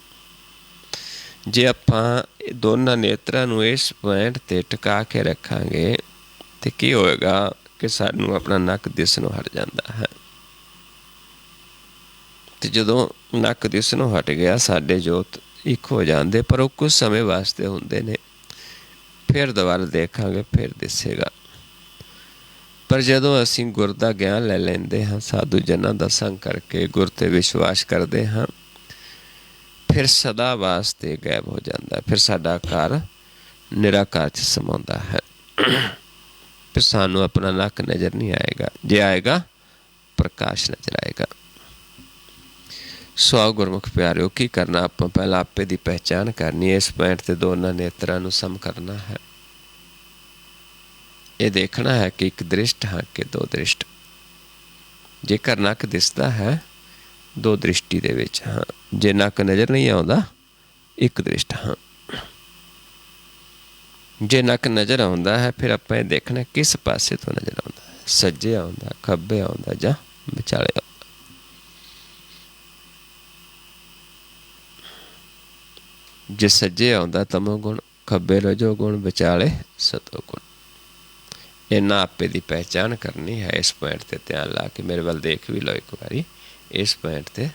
जे आपां दोनों नेत्रां नूं इस पॉइंट ते टिका के रखांगे तो की होएगा कि सानू अपना नक दिसनों हट जाता है। तो जदों नक दिसनों हट गया, साडे जोत एक हो जाते, पर वो कुछ समय वास्ते हुंदे ने, फिर दोबारा देखांगे, फिर दिसेगा। पर जदों असीं गुर दा ज्ञान लै लैंदे हाँ, साधु जनां दा संग करके गुर ते विश्वास करते हाँ, फिर सदा वास्ते गैब हो जाता है। फिर साडा आकार निराकार च समाउंदा है। फिर सानू अपना नक नज़र नहीं आएगा, जे आएगा प्रकाश नज़र आएगा। सो आओ गुरमुख प्यारिओ, की करना आपां पहलां आपे दी पहचान करनी है। इस पॉइंट ते दोनों नेत्रां नूं सम करना है। ये देखना है कि एक दृष्ट हाँ कि दो दृष्ट। जेकर नक दिसदा है दो दृष्टि दे विच हाँ, जे नक नज़र नहीं आउंदा एक दृष्ट हाँ। जे नक नज़र आउंदा है फिर आपां ये देखना किस पासे तो नज़र आउंदा है, सज्जे आउंदा, खब्बे आउंदा जां विचाले आउंदा। जे सज्जे आउंदा तमो गुण, खब्बे रजो गुण, विचाले सतो गुण। इन्ना आपे दी पहचान करनी है। इस पॉइंट ते ध्यान ला के मेरे वाल देख भी लो एक बारी। इस पॉइंट ते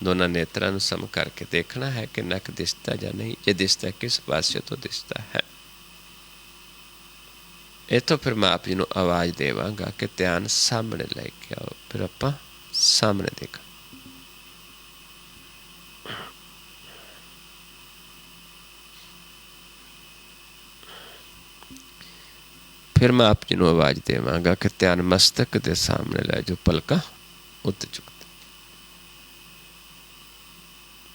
दोनों नेत्रां नूं सम करके देखना है कि नक दिसदा जां नहीं, जे दिसदा किस पासे तो दिसदा है। इत्थों फिर मैं आप जी नूं आवाज़ देवांगा कि ध्यान सामने लैके आओ। फिर आपां सामने देखा। फिर मैं आप जी नूं आवाज़ देवांगा कि ध्यान मस्तक दे सामने लै जाओ, पलकां उत्ते चुक।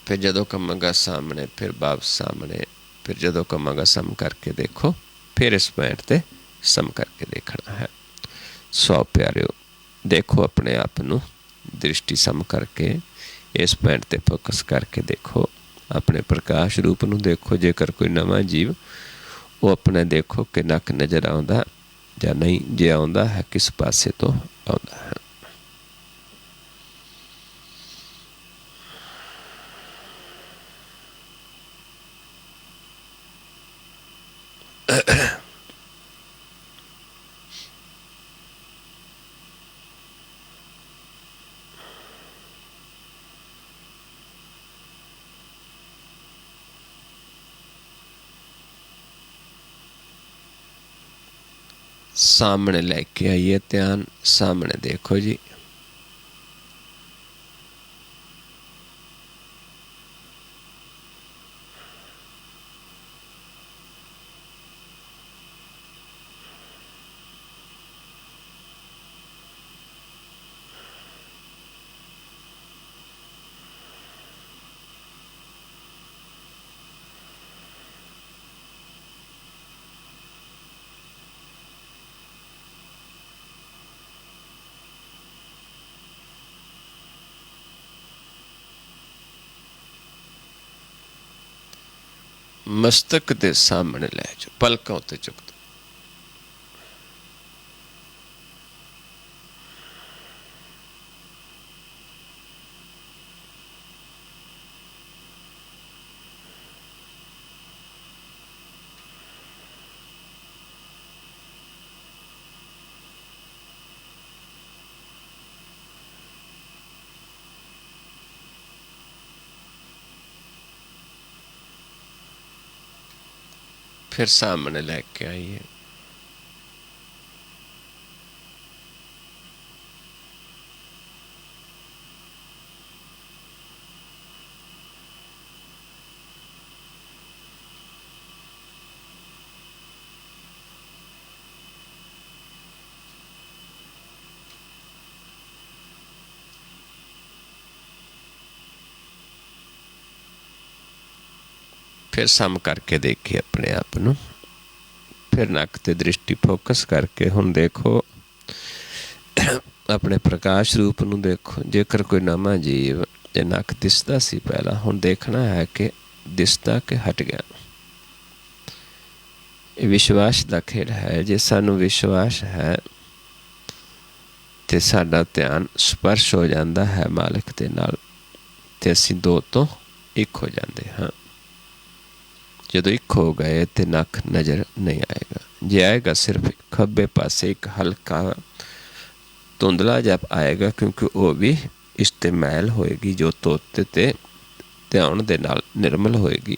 फिर जदों कमांगा सामने, फिर वापस सामने, फिर जदों कमांगा सम करके देखो, फिर इस पॉइंट ते सम करके देखना है। सौ प्यारिओ देखो अपने आप नूं दृष्टि सम करके इस पॉइंट ते फोकस करके देखो। अपने प्रकाश रूप नूं देखो। जेकर कोई नवां जीव वो अपने देखो कि नक नज़र आउंदा जां नहीं, जे आउंदा है किस पासे तो आउंदा है। सामने लेके आइए ध्यान, सामने देखो जी। मस्तक दे सामने लै जाओ, पलकां उत्ते चुक दो। फिर सामने लेके आइए। फिर सम करके देखिए अपने आप नूं। फिर नक ते दृष्टि फोकस करके हुण देखो अपने प्रकाश रूप नूं देखो। जेकर कोई नवां जीव जे नक दिसदा सी पहला, हुण देखना है कि दिसदा कि हट गया। ये विश्वास दा खेड है। जे सानूं विश्वास है ते साडा ध्यान स्पर्श हो जाता है मालिक दे नाल, ते असीं दो तो एक हो जाते हाँ। जदों एक हो गए तो नक नज़र नहीं आएगा। जे आएगा सिर्फ खब्बे पासे एक हल्का धुंधला जब आएगा, क्योंकि वो भी इस्तेमाल होएगी जो तोते ते ध्यान दे नाल निर्मल होएगी।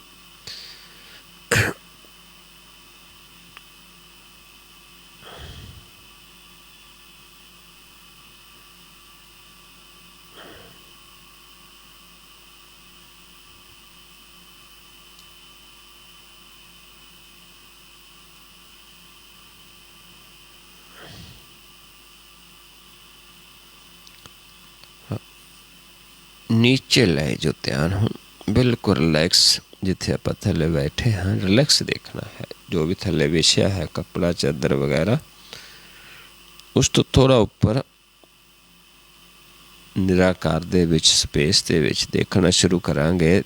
नीचे लै जो ध्यान हूँ बिल्कुल रिलैक्स, जिथे आप थले बैठे हैं रिलैक्स देखना है। जो भी थले विछया है कपड़ा चादर वगैरह, उस तो थोड़ा उपर निराकार दे विच स्पेस दे विच देखना शुरू करांगे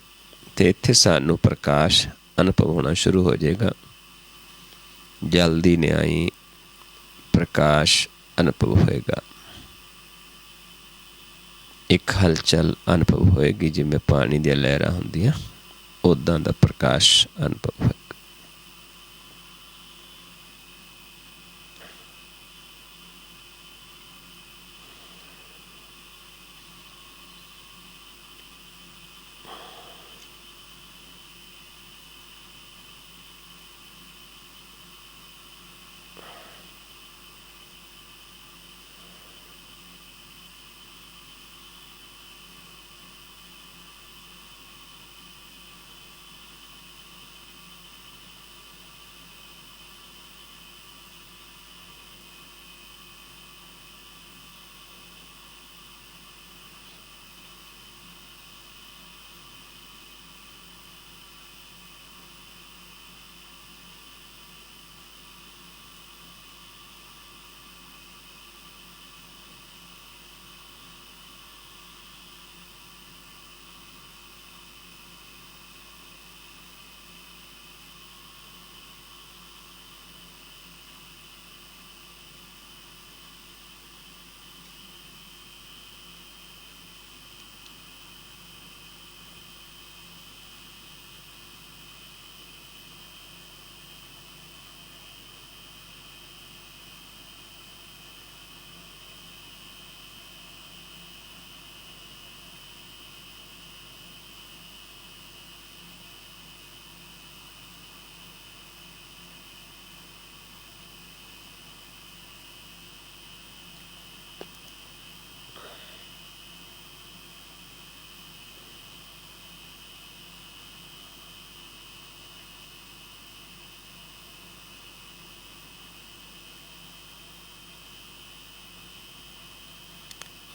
तो इत्थे सानू प्रकाश अनुभव होना शुरू हो जाएगा। जल्दी न्यायी प्रकाश अनुभव होएगा। एक हलचल अनुभव होएगी, जिमें पानी दी लहरां हुंदियां उदां दा प्रकाश अनुभव होएगा।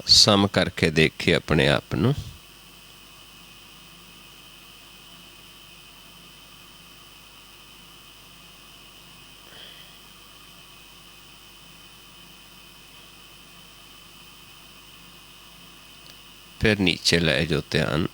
सम करके देखिए अपने आप नू। फिर नीचे ले जो ध्यान।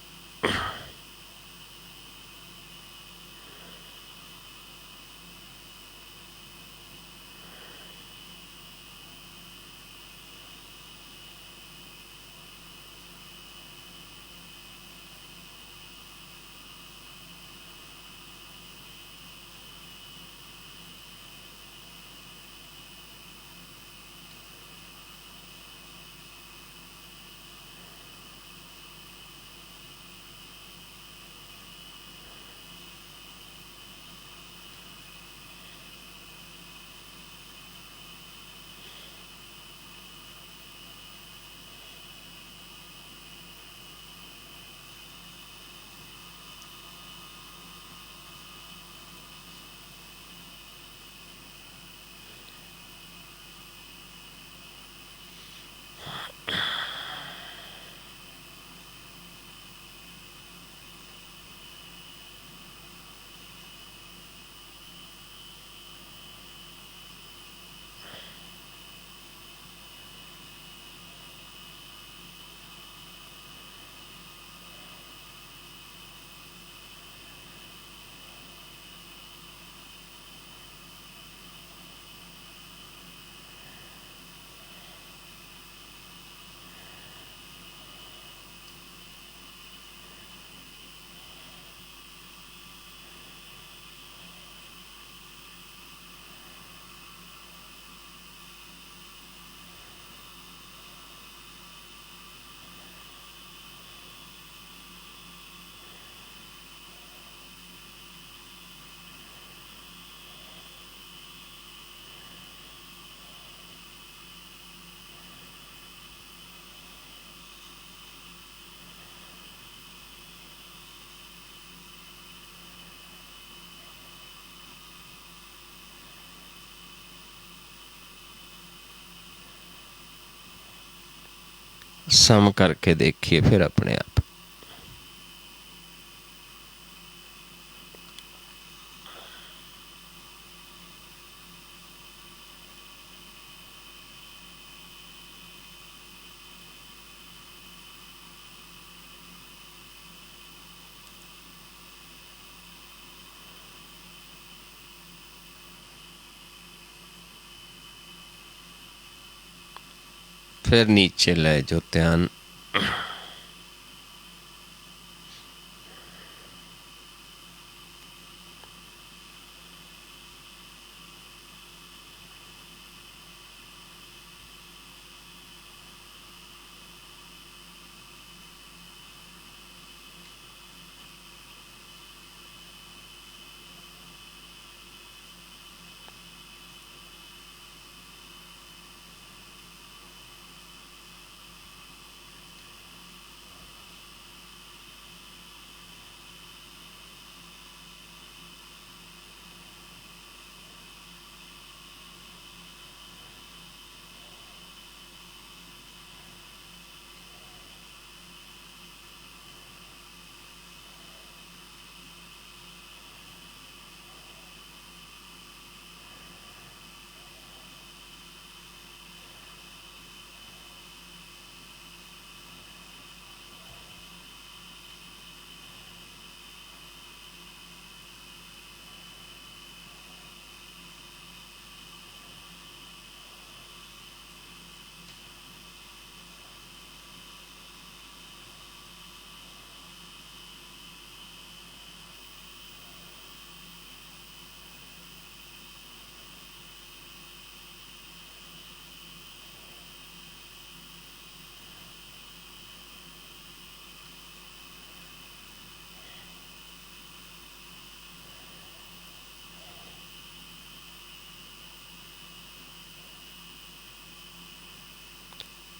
सम करके देखिए फिर अपने आप। फिर नीचे ले जो ध्यान।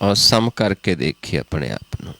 और सम करके देखिए अपने आप ਨੂੰ।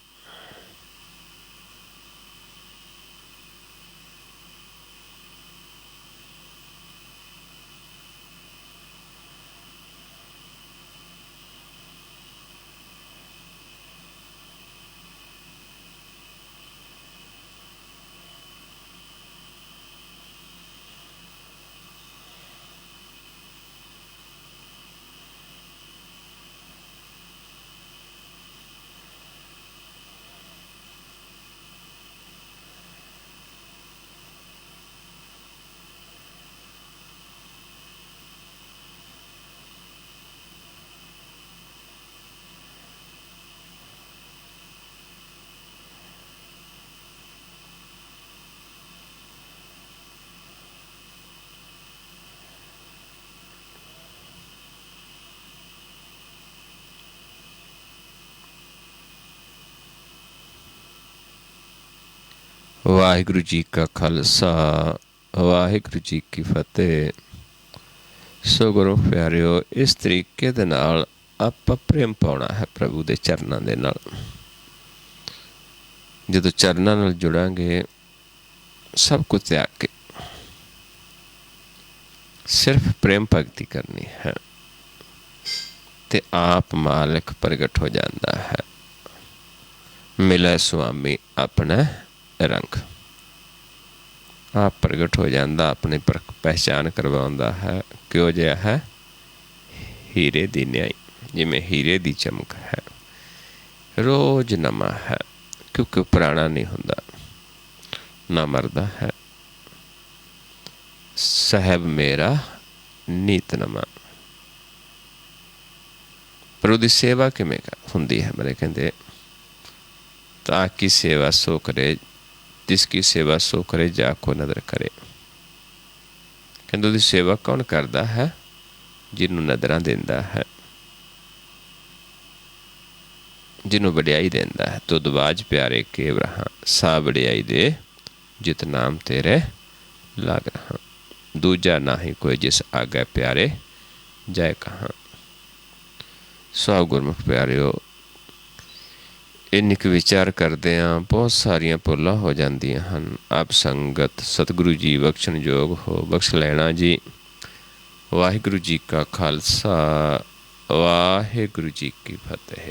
ਵਾਹਿਗੁਰੂ ਜੀ ਕਾ ਖਾਲਸਾ ਵਾਹਿਗੁਰੂ ਜੀ ਕੀ ਫਤਿਹ। ਸੋ ਗੁਰੂ ਪਿਆਰਿਓ, ਇਸ ਤਰੀਕੇ ਦੇ ਨਾਲ ਆਪਾਂ ਪ੍ਰੇਮ ਪਾਉਣਾ ਹੈ ਪ੍ਰਭੂ ਦੇ ਚਰਨਾਂ ਦੇ ਨਾਲ। ਜਦੋਂ ਚਰਨਾਂ ਨਾਲ ਜੁੜਾਂਗੇ ਸਭ ਕੁਝ ਤਿਆਗ ਕੇ ਸਿਰਫ ਪ੍ਰੇਮ ਭਗਤੀ ਕਰਨੀ ਹੈ ਤੇ ਆਪ ਮਾਲਕ ਪ੍ਰਗਟ ਹੋ ਜਾਂਦਾ ਹੈ। ਮਿਲੇ ਸੁਆਮੀ ਆਪਣਾ रंग आप प्रगट हो जाता, अपनी पहचान करवाता है। क्यों जिहा है? हीरे दी न्याई, जिमें हीरे दी चमक है, रोज नवा है, क्योंकि पुराना नहीं होंदा, ना मरदा है। साहब मेरा नीत नवा। पर उसकी सेवा किवें हुंदी है? मेरे कहते ताकि सेवा सो करे जिसकी सेवा सो करे जाको नदर करे। कहते उसकी सेवा कौन करता है? जिन्हों नदरां देंदा है, जिन्हों वड्याई देंदा है। तुद बाज प्यारे केव रहा, सा वड्याई दे जित नाम तेरे लाग रहा। दूजा ना ही कोई जिस आगे प्यारे जाए कहाँ। सौ गुरमुख प्यारिओ, इन्नी क विचार करते हैं बहुत सारिया भुलां हो जांदियां हन। आप संगत सतगुरु जी बख्शण योग हो, बख्श लेना जी। वाहिगुरू जी का खालसा वाहिगुरू जी की फतेह।